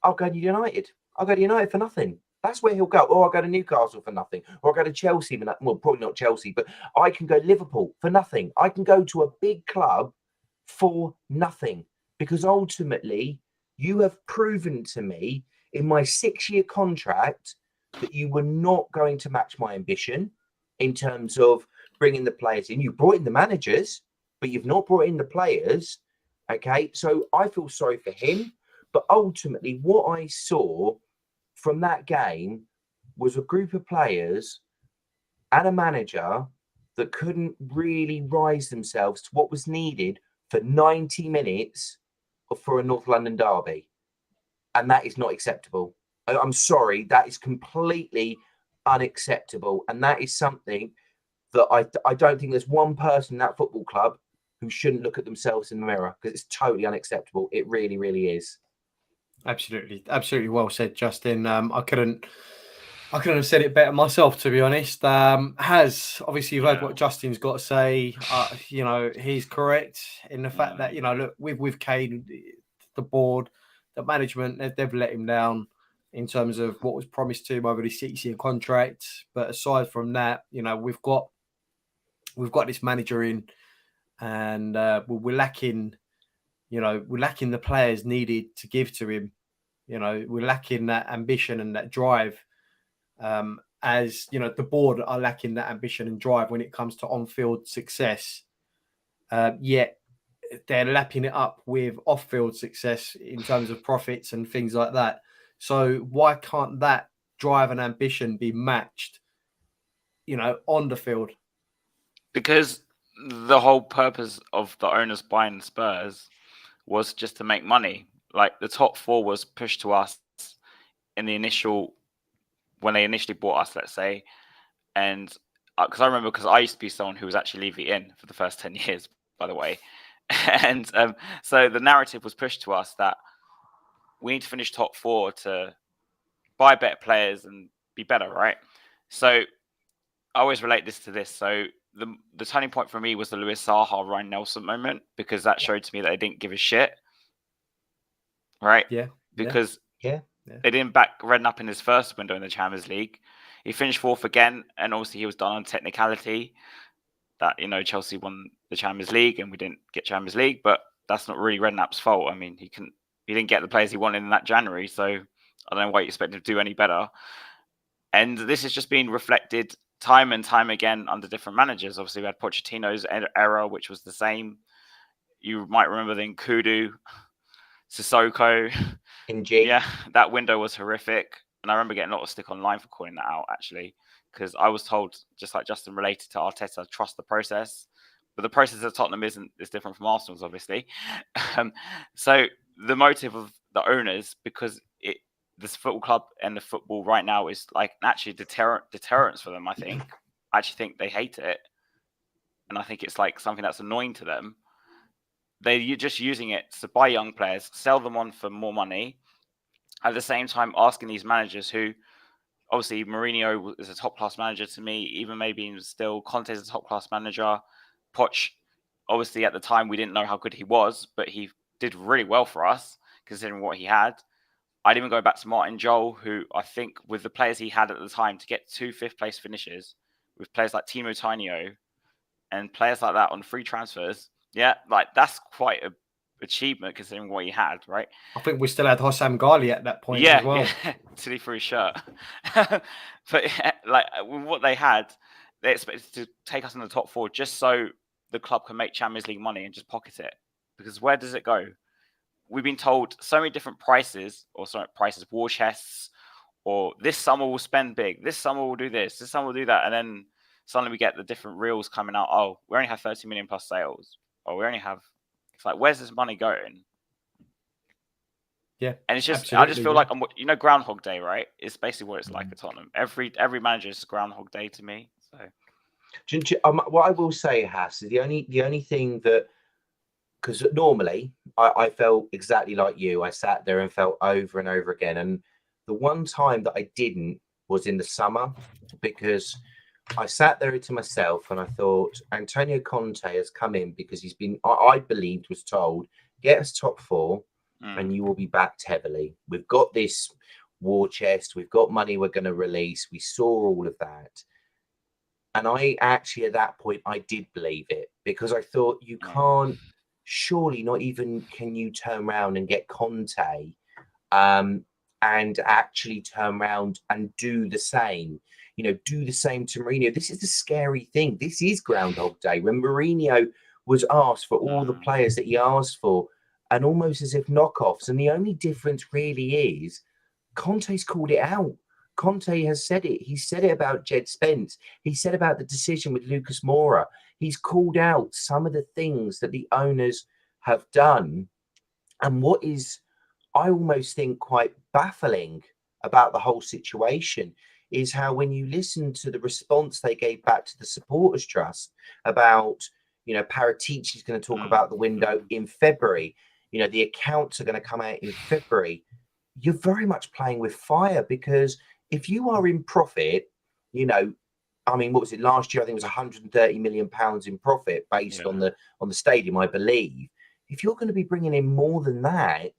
I'll go to United. I'll go to United for nothing. That's where he'll go. Or I'll go to Newcastle for nothing. Or I'll go to Chelsea. Well, probably not Chelsea, but I can go Liverpool for nothing. I can go to a big club for nothing, because ultimately you have proven to me in my 6-year contract that you were not going to match my ambition in terms of bringing the players in. You brought in the managers, but you've not brought in the players. Okay, so I feel sorry for him. But ultimately, what I saw from that game was a group of players and a manager that couldn't really rise themselves to what was needed for 90 minutes for a North London derby. And that is not acceptable. I'm sorry, that is completely unacceptable. And that is something that I don't think there's one person in that football club who shouldn't look at themselves in the mirror, because it's totally unacceptable. It really, really is. Absolutely well said, Justin. I couldn't have said it better myself, to be honest. Obviously you've heard what Justin's got to say. He's correct in the fact that look, with Kane, the board, the management, they've let him down in terms of what was promised to him over the 6-year contract. But aside from that, we've got this manager in, and we're lacking. We're lacking the players needed to give to him. We're lacking that ambition and that drive. As the board are lacking that ambition and drive when it comes to on-field success. Yet they're lapping it up with off-field success in terms of profits and things like that. So why can't that drive and ambition be matched, on the field? Because the whole purpose of the owners buying Spurs was just to make money. Like, the top four was pushed to us in the initial, when they initially bought us, let's say. And because I remember, because I used to be someone who was actually leaving in for the first 10 years, by the way. And so the narrative was pushed to us that we need to finish top four to buy better players and be better, right? So I always relate this to this. So the turning point for me was the Luis Zaha, Ryan Nelson moment, because that showed to me that they didn't give a shit, right? Yeah. Because they didn't back Redknapp in his first window in the Champions League. He finished fourth again, and obviously he was done on technicality that, Chelsea won the Champions League and we didn't get Champions League, but that's not really Redknapp's fault. I mean, he didn't get the players he wanted in that January, so I don't know why you expect him to do any better. And this has just been reflected time and time again under different managers. Obviously, we had Pochettino's era, which was the same. You might remember the Nkudu, Sissoko. Yeah, that window was horrific. And I remember getting a lot of stick online for calling that out, actually, because I was told, just like Justin related to Arteta, trust the process. But the process of Tottenham is different from Arsenal's, obviously. So the motive of the owners, because this football club and the football right now is like actually deterrence for them, I think. I actually think they hate it. And I think it's like something that's annoying to them. They're just using it to buy young players, sell them on for more money, at the same time asking these managers who, obviously Mourinho is a top-class manager to me, even maybe still Conte's a top-class manager. Poch, obviously at the time we didn't know how good he was, but he did really well for us, considering what he had. I'd even go back to Martin Jol, who I think with the players he had at the time to get 2 fifth-place finishes, with players like Timo Tainio and players like that on free transfers, like that's quite an achievement considering what he had, right? I think we still had Hossam Ghali at that point as well. Yeah, till he threw his shirt. But like with what they had, they expected to take us in the top four just so the club can make Champions League money and just pocket it. Because where does it go? We've been told so many different prices, war chests, or this summer we'll spend big, this summer we'll do this summer we'll do that, and then suddenly we get the different reels coming out. Oh, we only have 30 million plus sales. Oh, we only have. It's like, where's this money going? Yeah, and it's just, I just feel like Groundhog Day, right? It's basically what it's like at Tottenham. Every manager is Groundhog Day to me. So, what I will say, Hass, is the only thing that, because normally I felt exactly like you. I sat there and felt over and over again. And the one time that I didn't was in the summer, because I sat there to myself and I thought, Antonio Conte has come in because he's been, I believed, was told, get us top four and you will be backed heavily. We've got this war chest. We've got money we're going to release. We saw all of that. And I actually, at that point, I did believe it, because I thought, you can't, surely not even can you turn around and get Conte and actually turn around and do the same. Do the same to Mourinho. This is the scary thing. This is Groundhog Day. When Mourinho was asked for all the players that he asked for, and almost as if knockoffs. And the only difference really is Conte's called it out. Conte has said it. He said it about Jed Spence. He said about the decision with Lucas Moura. He's called out some of the things that the owners have done. And what is, I almost think, quite baffling about the whole situation is how, when you listen to the response they gave back to the Supporters Trust about, Paratici's going to talk about the window in February, the accounts are going to come out in February, you're very much playing with fire, because if you are in profit, what was it last year? I think it was 130 million pounds in profit based on the stadium, I believe. If you're going to be bringing in more than that,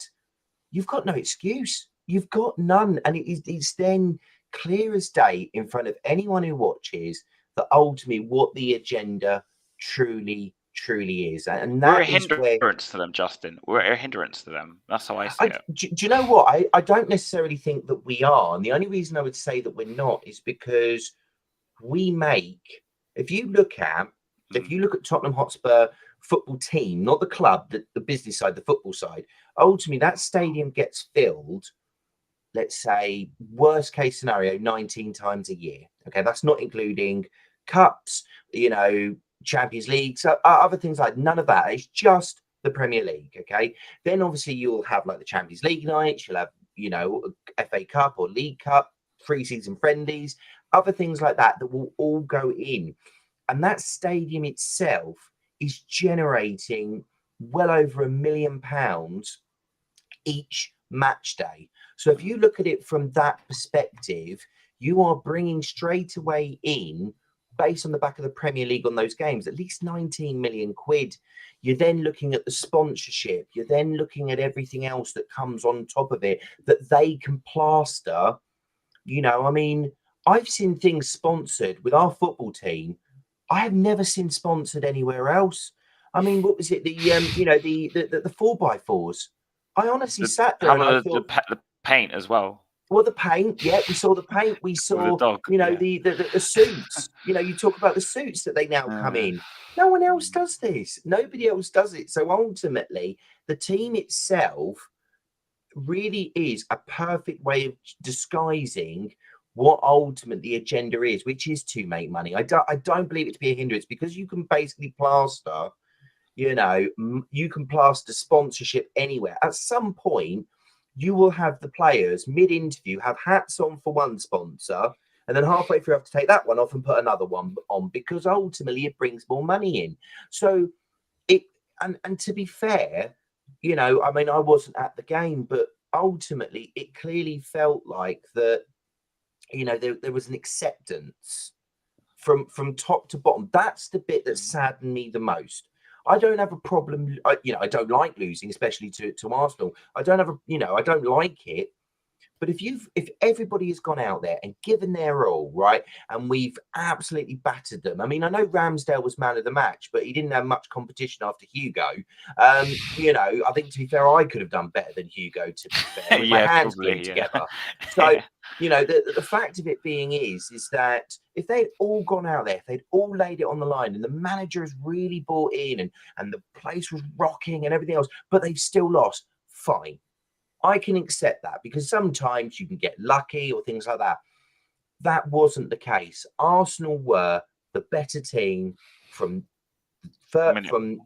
you've got no excuse. You've got none. And it's then clear as day in front of anyone who watches that ultimately what the agenda truly is. And that we're a hindrance to them, Justin. We're a hindrance to them. That's how I see it. Do you know what? I don't necessarily think that we are. And the only reason I would say that we're not is because we make, if you look at Tottenham Hotspur football team, not the club, the business side, the football side, ultimately that stadium gets filled, let's say worst case scenario, 19 times a year. Okay, that's not including cups, Champions League, so other things, like none of that. It's just the Premier League. Okay, then obviously you'll have like the Champions League nights, you'll have FA Cup or League Cup, pre-season friendlies, other things like that will all go in, and that stadium itself is generating well over £1 million each match day. So if you look at it from that perspective, you are bringing straight away in, based on the back of the Premier League on those games, at least 19 million quid. You're then looking at the sponsorship. You're then looking at everything else that comes on top of it that they can plaster. I've seen things sponsored with our football team I have never seen sponsored anywhere else. What was it? The 4x4s. I honestly sat there and I thought the paint as well. Well, the paint, yeah, we saw the paint. We saw, the suits. You talk about the suits that they now come in. No one else does this. Nobody else does it. So ultimately, the team itself really is a perfect way of disguising what ultimately the agenda is, which is to make money. I don't believe it to be a hindrance, because you can basically plaster, you can plaster sponsorship anywhere. At some point, you will have the players mid-interview have hats on for one sponsor, and then halfway through have to take that one off and put another one on, because ultimately it brings more money in. So and to be fair, I wasn't at the game, but ultimately it clearly felt like that, there was an acceptance from top to bottom. That's the bit that saddened me the most. I don't have a problem. I don't like losing, especially to Arsenal. I don't like it. But if everybody has gone out there and given their all, right, and we've absolutely battered them. I know Ramsdale was man of the match, but he didn't have much competition after Hugo. I think, to be fair, I could have done better than Hugo, to be fair, with my hands glued together. So, the fact of it being is that if they'd all gone out there, if they'd all laid it on the line, and the manager has really bought in, and the place was rocking and everything else, but they've still lost, fine. I can accept that, because sometimes you can get lucky or things like that. That wasn't the case. Arsenal were the better team from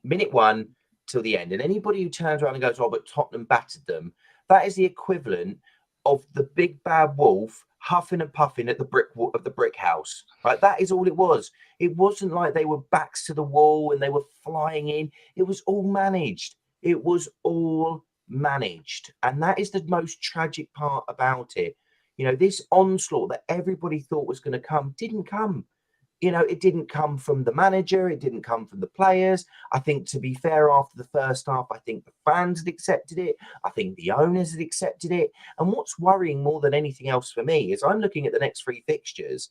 minute one till the end. And anybody who turns around and goes, "Oh, but Tottenham battered them," that is the equivalent of the big bad wolf huffing and puffing at the brick house. Right? That is all it was. It wasn't like they were backs to the wall and they were flying in. It was all managed. And that is the most tragic part about it. This onslaught that everybody thought was going to come didn't come. It didn't come from the manager. It didn't come from the players. I think, to be fair, after the first half, I think the fans had accepted it. I think the owners had accepted it. And what's worrying more than anything else for me is I'm looking at the next 3 fixtures.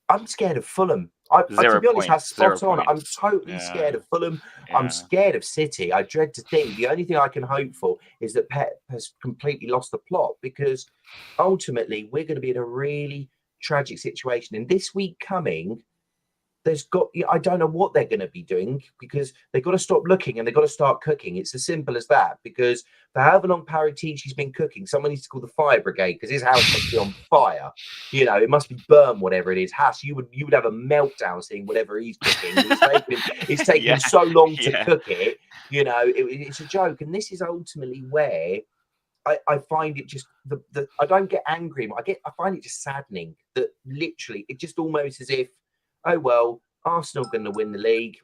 I'm scared of Fulham. To be honest, that's spot on. I'm totally scared of Fulham. Yeah. I'm scared of City. I dread to think. The only thing I can hope for is that Pep has completely lost the plot, because ultimately we're going to be in a really tragic situation. And this week coming, I don't know what they're going to be doing, because they've got to stop looking and they've got to start cooking. It's as simple as that, because for however long Paratici's been cooking, someone needs to call the fire brigade, because his house must be on fire. It must be burned, whatever it is. Hash, you would have a meltdown seeing whatever he's cooking. It's taking him so long to cook it. It's a joke. And this is ultimately where I find it just I don't get angry. I find it just saddening that literally it just almost as if, oh well, Arsenal going to win the league.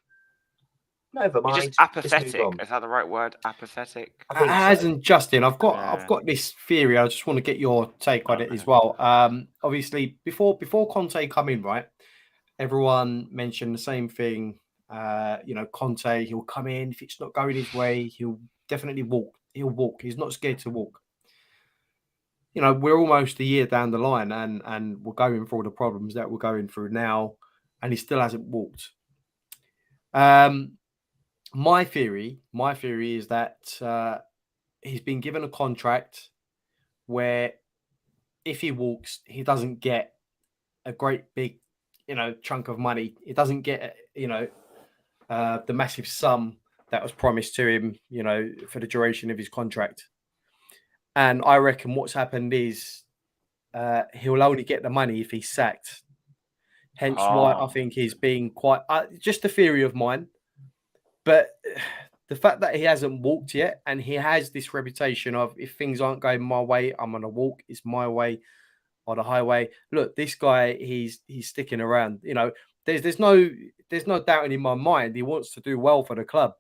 Never mind. You're just apathetic. Is that the right word? Apathetic. Hasn't Justin? I've got this theory. I just want to get your take on it as well. Obviously, before Conte come in, right? Everyone mentioned the same thing. Conte, he'll come in. If it's not going his way, he'll definitely walk. He'll walk. He's not scared to walk. We're almost a year down the line, and we're going through all the problems that we're going through now, and he still hasn't walked. My theory is that he's been given a contract where if he walks, he doesn't get a great big, chunk of money. He doesn't get, the massive sum that was promised to him, for the duration of his contract. And I reckon what's happened is he'll only get the money if he's sacked. Hence why I think he's being quite just a theory of mine. But the fact that he hasn't walked yet, and he has this reputation of, if things aren't going my way, I'm going to walk. It's my way or the highway. Look, this guy, he's sticking around. There's no doubt in my mind he wants to do well for the club.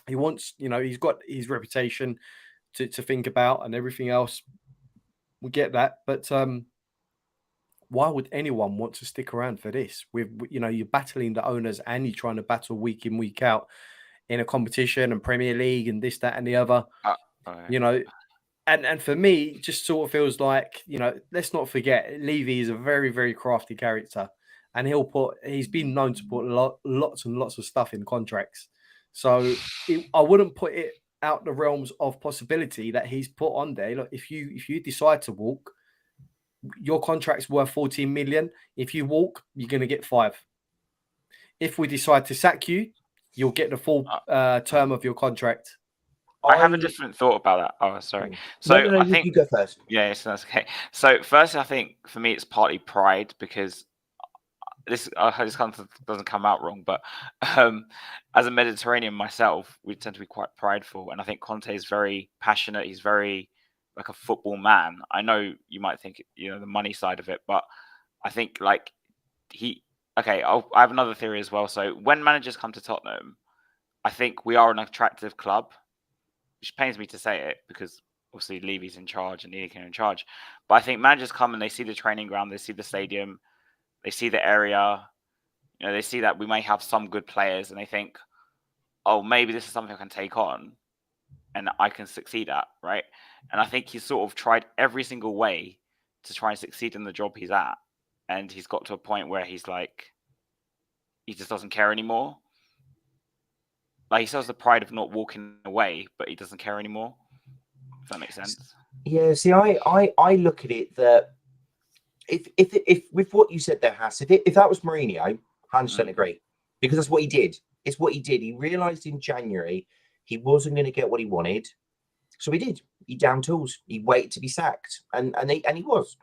He wants, he's got his reputation to think about and everything else. We get that, but why would anyone want to stick around for this? You're battling the owners and you're trying to battle week in, week out in a competition and Premier League and this, that, and the other. And for me, it just sort of feels like, let's not forget, Levy is a very, very crafty character, and he's been known to put lots and lots of stuff in contracts. So I wouldn't put it out the realms of possibility that he's put on there. Look, if you decide to walk, your contract's worth 14 million. If you walk, you're going to get 5. If we decide to sack you, you'll get the full term of your contract. I have a different thought about that. Oh, sorry. So no, I think you go first. Yeah, so that's okay. So first, I think for me, it's partly pride, because this kind of doesn't come out wrong, but as a Mediterranean myself, we tend to be quite prideful, and I think Conte is very passionate. He's very like a football man. I know you might think the money side of it, but I think I have another theory as well. So when managers come to Tottenham, I think we are an attractive club, which pains me to say it because obviously Levy's in charge and Neely in charge. But I think managers come and they see the training ground, they see the stadium, they see the area, they see that we may have some good players, and they think, oh, maybe this is something I can take on and I can succeed at, right? And I think he's sort of tried every single way to try and succeed in the job he's at. And he's got to a point where he's like, he just doesn't care anymore. Like, he still has the pride of not walking away, but he doesn't care anymore. If that makes sense. Yeah, see, I look at it that if with what you said there, Hass, if that was Mourinho, 100% agree, because that's what he did. It's what he did. He realised in January he wasn't going to get what he wanted, so he did. He down tools. He waited to be sacked, and he was.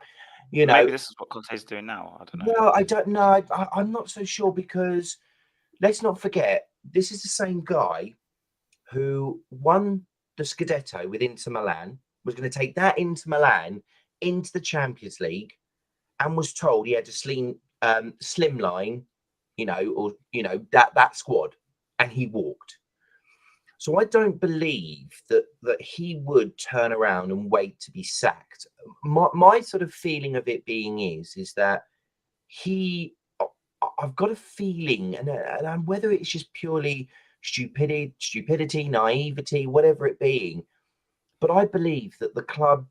Maybe this is what Conte's doing now. I don't know. Well, I don't know. I'm not so sure, because let's not forget, this is the same guy who won the Scudetto with Inter Milan, was going to take that Inter Milan into the Champions League, and was told he had to slimline, that squad, and he walked. So I don't believe that he would turn around and wait to be sacked. My sort of feeling of it being is that I've got a feeling, and whether it's just purely stupidity, naivety, whatever it being, but I believe that the club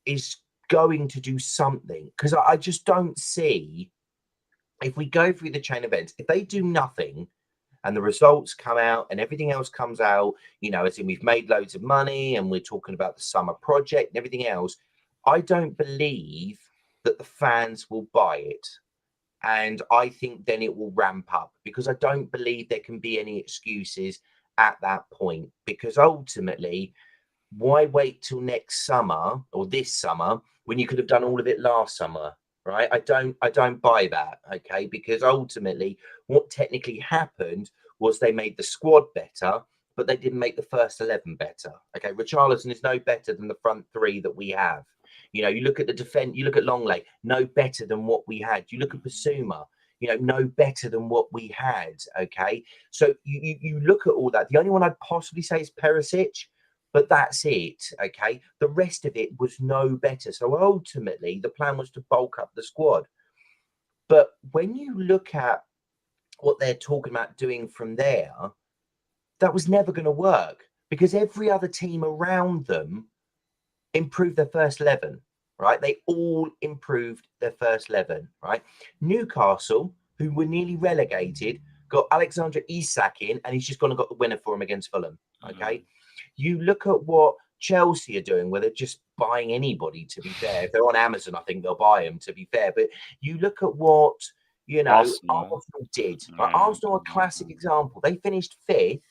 is going to do something, because I just don't see, if we go through the chain events, if they do nothing and the results come out and everything else comes out, as in we've made loads of money and we're talking about the summer project and everything else, I don't believe that the fans will buy it. And I think then it will ramp up, because I don't believe there can be any excuses at that point, because ultimately, why wait till next summer or this summer when you could have done all of it last summer, right? I don't buy that, okay? Because ultimately what technically happened was they made the squad better, but they didn't make the first 11 better, okay? Richarlison is no better than the front three that we have. You know, you look at the defense, you look at Longley, no better than what we had. You look at Basuma, you know, no better than what we had, okay? So you look at all that. The only one I'd possibly say is Perisic, but that's it, okay? The rest of it was no better. So ultimately, the plan was to bulk up the squad. But when you look at what they're talking about doing from there, that was never going to work, because every other team around them improved their first 11, right? They all improved their first 11, right? Newcastle, who were nearly relegated, got Alexander Isak in, and he's just gone and got the winner for him against Fulham, okay? You look at what Chelsea are doing, where they're just buying anybody, to be fair. If they're on Amazon, I think they'll buy them, to be fair. But you look at what, you know, Arsenal did. Like, Arsenal are a classic example. They finished 5th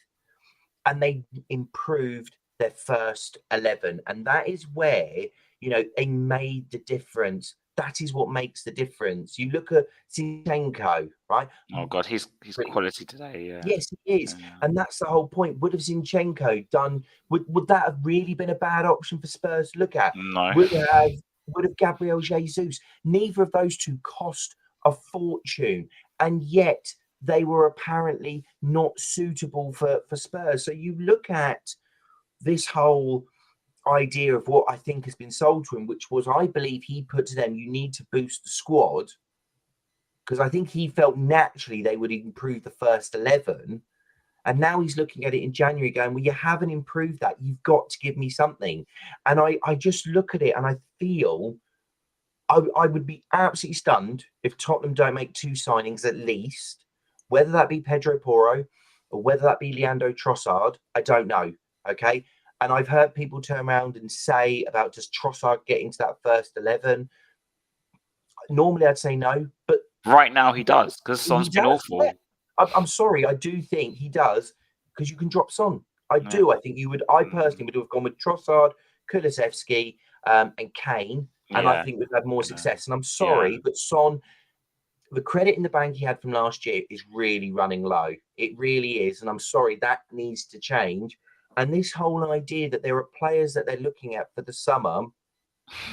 and they improved their first 11. And that is where, you know, they made the difference. That is what makes the difference. You look at Zinchenko, right? Oh God, he's quality today. Yeah. Yes, he is, and that's the whole point. Would have Zinchenko done? Would that have really been a bad option for Spurs to look at? No. Would have Gabriel Jesus? Neither of those two cost a fortune, and yet they were apparently not suitable for Spurs. So you look at this whole idea of what I think has been sold to him, which was, I believe he put to them, you need to boost the squad, because I think he felt naturally they would improve the first 11. And now he's looking at it in January going, well, you haven't improved that. You've got to give me something. And I just look at it and I feel I would be absolutely stunned if Tottenham don't make 2 signings at least, whether that be Pedro Porro or whether that be Leandro Trossard. I don't know, okay? And I've heard people turn around and say about, does Trossard get into that first 11? Normally I'd say no, but right now he does, because Son's been awful. Yeah. I'm sorry, I do think he does, because you can drop Son. I do. I think you would. I personally would have gone with Trossard, Kulusevski, and Kane, and I think we've had more success. And I'm sorry, but Son, the credit in the bank he had from last year is really running low. It really is, and I'm sorry, that needs to change. And this whole idea that there are players that they're looking at for the summer,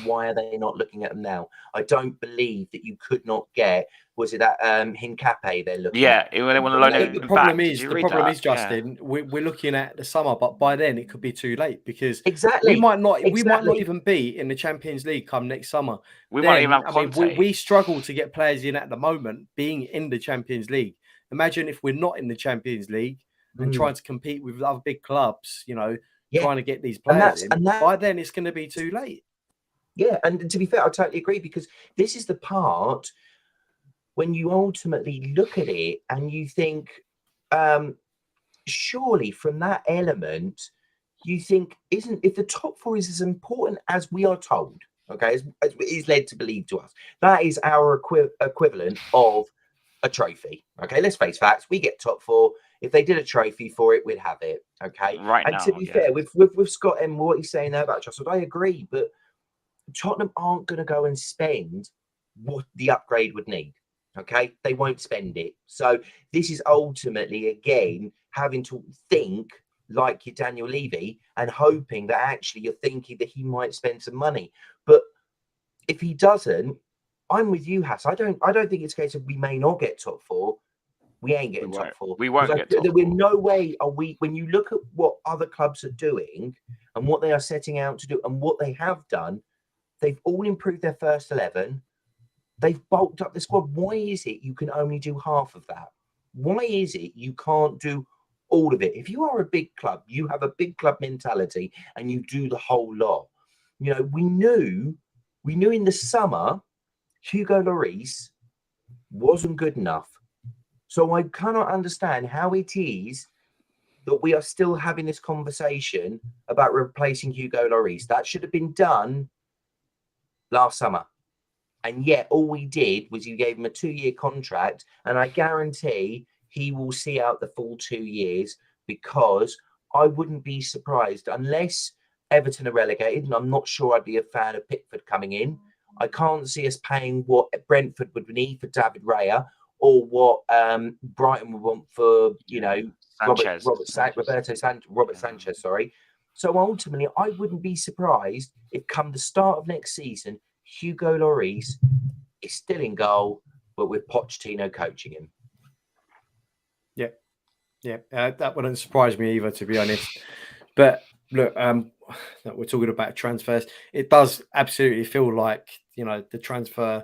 why are they not looking at them now? I don't believe that you could not get. Was it that Hincape they're looking at? Yeah, they want to loan him The problem back. is, Justin, we're looking at the summer, but by then it could be too late, because exactly we might not even be in the Champions League come next summer. We might even have Conte. We struggle to get players in at the moment being in the Champions League. Imagine if we're not in the Champions League and trying to compete with other big clubs, you know, trying to get these players in. By then it's going to be too late. Yeah, and to be fair, I totally agree, because this is the part when you ultimately look at it and you think, surely from that element, you think, if the top 4 is as important as we are told, okay, as it is led to believe to us, that is our equivalent of a trophy. Okay, let's face facts, we get top 4. If they did a trophy for it, we'd have it. Okay, right and now, to be fair, with Scott and what he's saying there about Trossard, I agree, but Tottenham aren't going to go and spend what the upgrade would need. Okay, they won't spend it. So this is ultimately, again, having to think like your Daniel Levy and hoping that actually you're thinking that he might spend some money. But if he doesn't, I'm with you, Hass. I don't think it's a case of we may not get top 4. We ain't getting top 4. We won't get top 4. We're no way are we. When you look at what other clubs are doing and what they are setting out to do and what they have done, they've all improved their first 11. They've bulked up the squad. Why is it you can only do half of that? Why is it you can't do all of it? If you are a big club, you have a big club mentality and you do the whole lot. You know, we knew in the summer, Hugo Lloris wasn't good enough. So I cannot understand how it is that we are still having this conversation about replacing Hugo Lloris. That should have been done last summer. And yet all we did was you gave him a 2-year contract, and I guarantee he will see out the full 2 years, because I wouldn't be surprised unless Everton are relegated, and I'm not sure I'd be a fan of Pickford coming in. I can't see us paying what Brentford would need for David Raya, or what Brighton would want for, Robert Sanchez, sorry. So ultimately, I wouldn't be surprised if come the start of next season, Hugo Lloris is still in goal, but with Pochettino coaching him. Yeah, that wouldn't surprise me either, to be honest. But look, we're talking about transfers. It does absolutely feel like, the transfer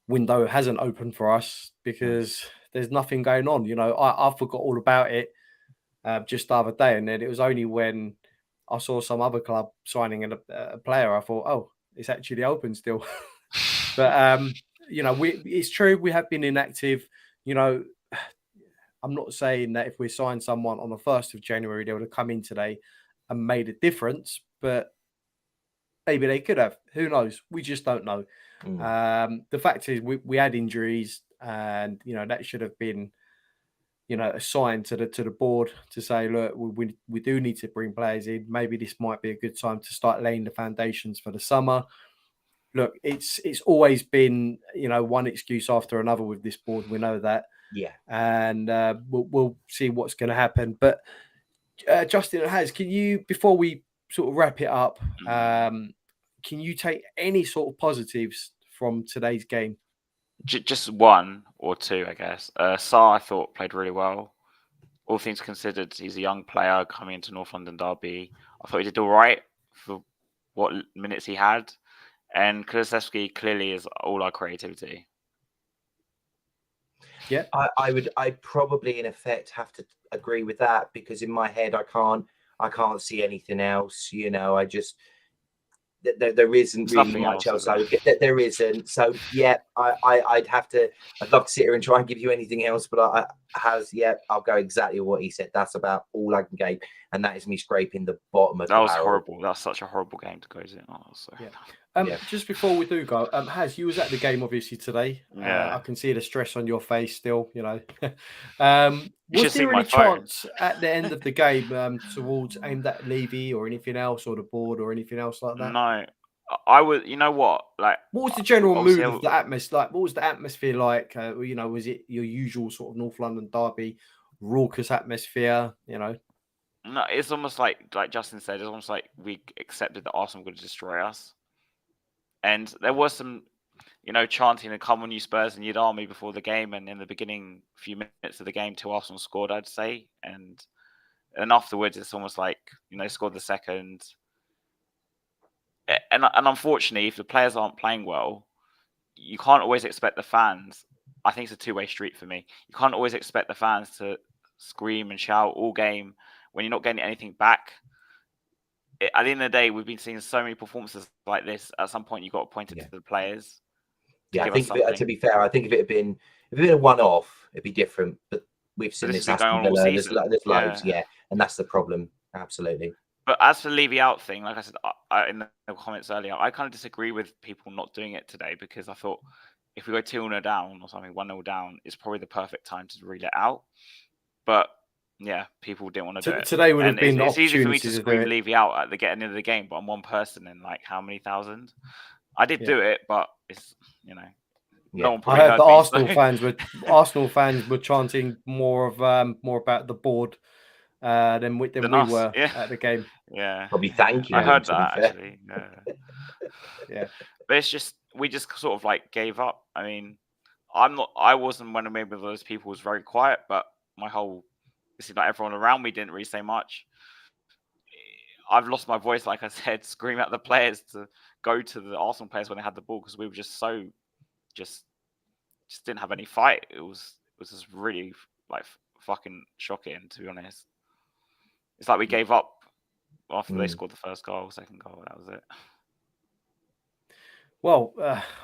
window hasn't opened for us because there's nothing going on. I forgot all about it just the other day, and then it was only when I saw some other club signing a player, I thought, oh, it's actually open still. But it's true, we have been inactive. I'm not saying that if we signed someone on the 1st of January, they would have come in today and made a difference, but maybe they could have. Who knows? We just don't know. The fact is, we had injuries, and that should have been, a sign to the board to say, look, we do need to bring players in. Maybe this might be a good time to start laying the foundations for the summer. Look, it's always been, one excuse after another with this board. We know that. Yeah. And we'll see what's going to happen. But Justin and Haz, can you, before we sort of wrap it up, can you take any sort of positives from today's game? Just one or two, I guess. Sarr, I thought, played really well. All things considered, he's a young player coming into North London derby. I thought he did all right for what minutes he had. And Kulusevski clearly is all our creativity. Yeah, I'd probably in effect have to agree with that, because in my head I can't see anything else. I just there isn't really much else. There isn't. So yeah, I'd love to sit here and try and give you anything else, but I'll go exactly what he said. That's about all I can give, and that is me scraping the bottom of the barrel. That was horrible. That's such a horrible game to go to. Just before we do go, Haz, you was at the game obviously today. Yeah. I can see the stress on your face still. Was there any chance at the end of the game towards aimed at Levy or anything else, or the board or anything else like that? No, I would. You know what? Like, what was the general mood of the atmosphere? Like, what was the atmosphere like? Was it your usual sort of North London derby, raucous atmosphere? No, it's almost like Justin said. It's almost like we accepted that Arsenal were going to destroy us. And there was some, chanting and come on you Spurs and you'd army before the game. And in the beginning few minutes of the game, 2 Arsenal scored, I'd say. And afterwards, it's almost like, scored the second. And unfortunately, if the players aren't playing well, you can't always expect the fans. I think it's a two-way street for me. You can't always expect the fans to scream and shout all game when you're not getting anything back. At the end of the day, we've been seeing so many performances like this. At some point, you've got to point it to the players. Yeah, I think to be fair, I think if it had been a one-off, it'd be different. But we've seen this Aston Villa. There's loads, and that's the problem. Absolutely. But as for Levy out thing, like I said in the comments earlier, I kind of disagree with people not doing it today, because I thought if we go 2-0 down or something, 1-0 down, it's probably the perfect time to really let out. But yeah, people didn't want to do it. Today would have been it's easy for me to scream Levy out at the getting of the game, but I'm one person in like how many thousand? I did do it, but it's no one probably I heard the Arsenal fans were chanting more about the board than we were at the game. Yeah, probably thank you. I heard that actually. Yeah, but it's just we just sort of like gave up. I mean, I wasn't one of maybe those people who was very quiet, but it seemed like everyone around me didn't really say much. I've lost my voice, like I said, screaming at the players to go to the Arsenal players when they had the ball, because we were just so just didn't have any fight. It was just really like fucking shocking, to be honest. It's like we gave up after they scored the first goal, second goal. That was it. Well,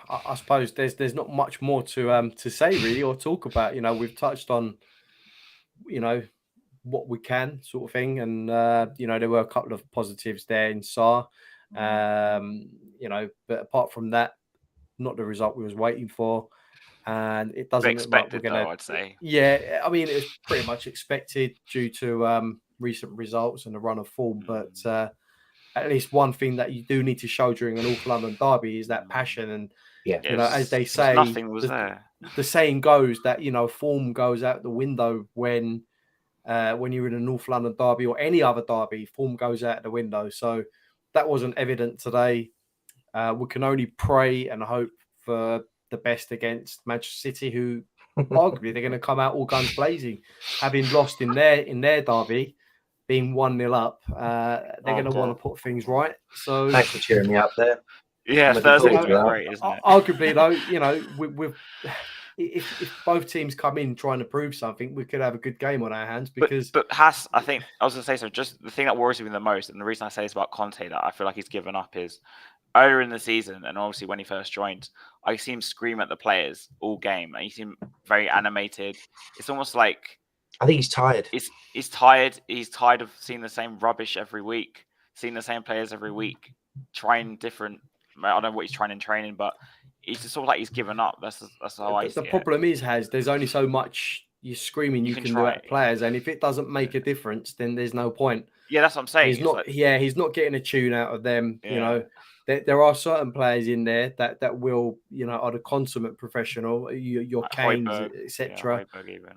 I suppose there's not much more to say really, or talk about. We've touched on what we can, sort of thing, and there were a couple of positives there in Sarr, but apart from that, not the result we was waiting for. And it doesn't look like we're going to. I'd say. Yeah, I mean, it was pretty much expected due to recent results and the run of form. But at least one thing that you do need to show during an North London derby is that passion. And as they say, nothing was there. The saying goes that form goes out the window when you're in a North London derby or any other derby. Form goes out the window. So that wasn't evident today. We can only pray and hope for the best against Manchester City, who arguably they're going to come out all guns blazing, having lost in their derby, being 1-0 up. They're going to want to put things right. So thanks for cheering me up there. Yeah, Thursday will be great, isn't it? Arguably, though, if both teams come in trying to prove something, we could have a good game on our hands. Because but Haas, I think I was going to say so. Just the thing that worries me the most, and the reason I say this about Conte that I feel like he's given up is earlier in the season, and obviously when he first joined, I see him scream at the players all game, and he seemed very animated. It's almost like I think he's tired. He's tired. He's tired of seeing the same rubbish every week, seeing the same players every week, trying different. I don't know what he's trying in training, but he's just sort of like he's given up. That's how I see it. The problem is, there's only so much you're screaming you can do at players, and if it doesn't make a difference, then there's no point. Yeah, that's what I'm saying. He's not getting a tune out of them. Yeah. There are certain players in there that will, are the consummate professional, your like Kanes, etc.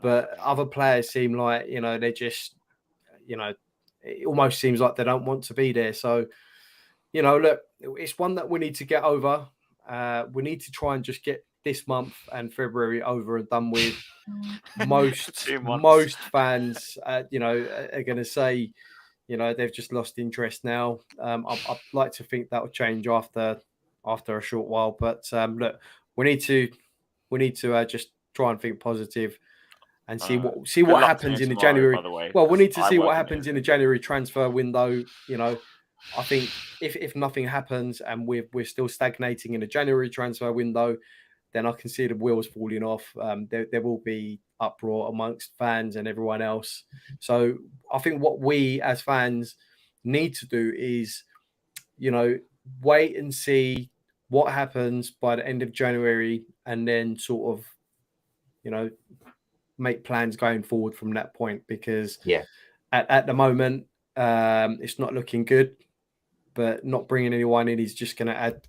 But other players seem like, they're just, it almost seems like they don't want to be there. So, look, it's one that we need to get over. We need to try and just get this month and February over and done with. Most fans, are going to say, they've just lost interest now. I'd like to think that will change after a short while. But look, we need to just try and think positive and see what happens in the January. By the way. Well, we need to see what happens in the January transfer window. I think if nothing happens and we're still stagnating in the January transfer window, then I can see the wheels falling off. There will be uproar amongst fans and everyone else. So I think what we as fans need to do is, wait and see what happens by the end of January and then sort of, make plans going forward from that point. Because at the moment, it's not looking good. But not bringing anyone in is just going to add,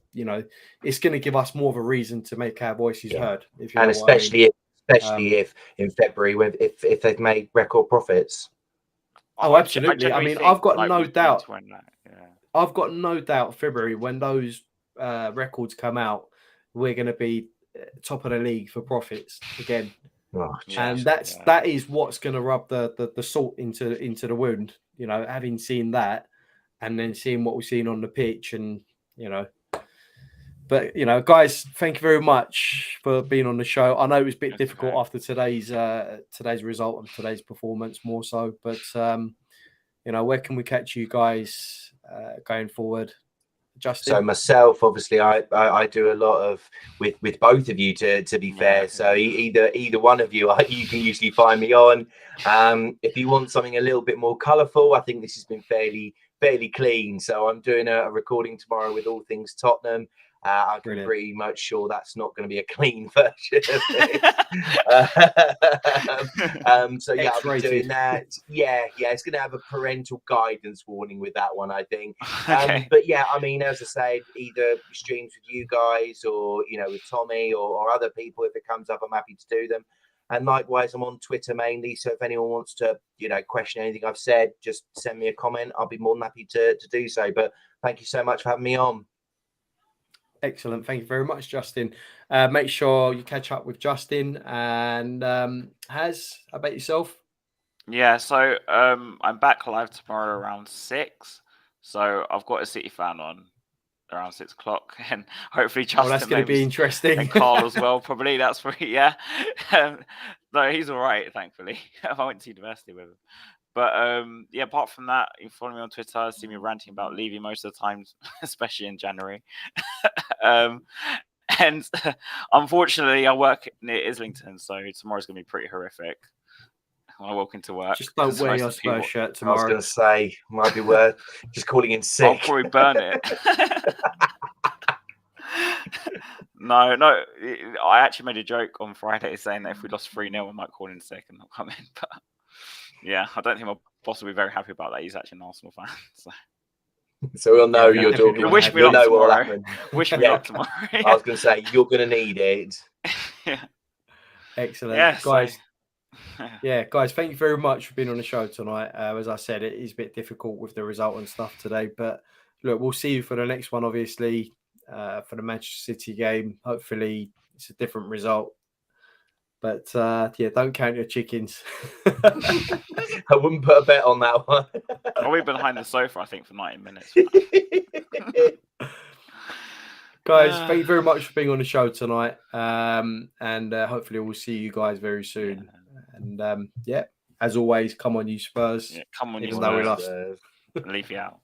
it's going to give us more of a reason to make our voices heard. And especially if in February, if they've made record profits. Oh, absolutely. I mean, I've got no doubt. I've got no doubt February, when those records come out, we're going to be top of the league for profits again. Oh, and that is what's going to rub the salt into the wound, having seen that. And then seeing what we've seen on the pitch, and but guys, thank you very much for being on the show. I know it was a bit difficult after today's result and today's performance, more so. But where can we catch you guys going forward, Justin? So myself, obviously, I do a lot of with both of you. To be fair, so either one of you, you can usually find me on. If you want something a little bit more colourful, I think this has been fairly clean. So I'm doing a recording tomorrow with all things Tottenham. I'm pretty much sure that's not going to be a clean version of it. So yeah, I'll be doing that. Yeah, it's going to have a parental guidance warning with that one, I think. But yeah, I mean, as I said, either streams with you guys or with Tommy or other people, if it comes up, I'm happy to do them. And likewise, I'm on Twitter mainly. So if anyone wants to, question anything I've said, just send me a comment. I'll be more than happy to do so. But thank you so much for having me on. Excellent. Thank you very much, Justin. Make sure you catch up with Justin. And Haz, how about yourself? Yeah, so I'm back live tomorrow around 6. So I've got a City fan on around 6 o'clock, and hopefully Justin. That's going to be interesting. And Carl as well, probably. That's pretty, no, he's all right, thankfully. I went to university with him. But apart from that, you can follow me on Twitter, see me ranting about Levy most of the time, especially in January. And unfortunately, I work near Islington, so tomorrow's going to be pretty horrific when I walk into work. Just don't wear your Spurs shirt tomorrow. I was going to say, might be worth just calling in sick. I'll probably burn it. No. I actually made a joke on Friday saying that if we lost 3-0, I might call in sick and not come in. But yeah, I don't think my boss will be very happy about that. He's actually an Arsenal fan. So we'll know Yeah, you're talking. Wish me You'll luck know what will tomorrow. happen. Wish me luck tomorrow. I was going to say, you're going to need it. Yeah. Excellent. Yeah, Guys. so- Yeah, guys, thank you very much for being on the show tonight. As I said, it is a bit difficult with the result and stuff today, but look, we'll see you for the next one, obviously, for the Manchester City game. Hopefully, it's a different result. But yeah, don't count your chickens. I wouldn't put a bet on that one. I'll be behind the sofa, I think, for 90 minutes. Guys, thank you very much for being on the show tonight. And hopefully we'll see you guys very soon. Yeah. And yeah, as always, come on, you Spurs. Yeah, come on, you even though we lost. Leave you out.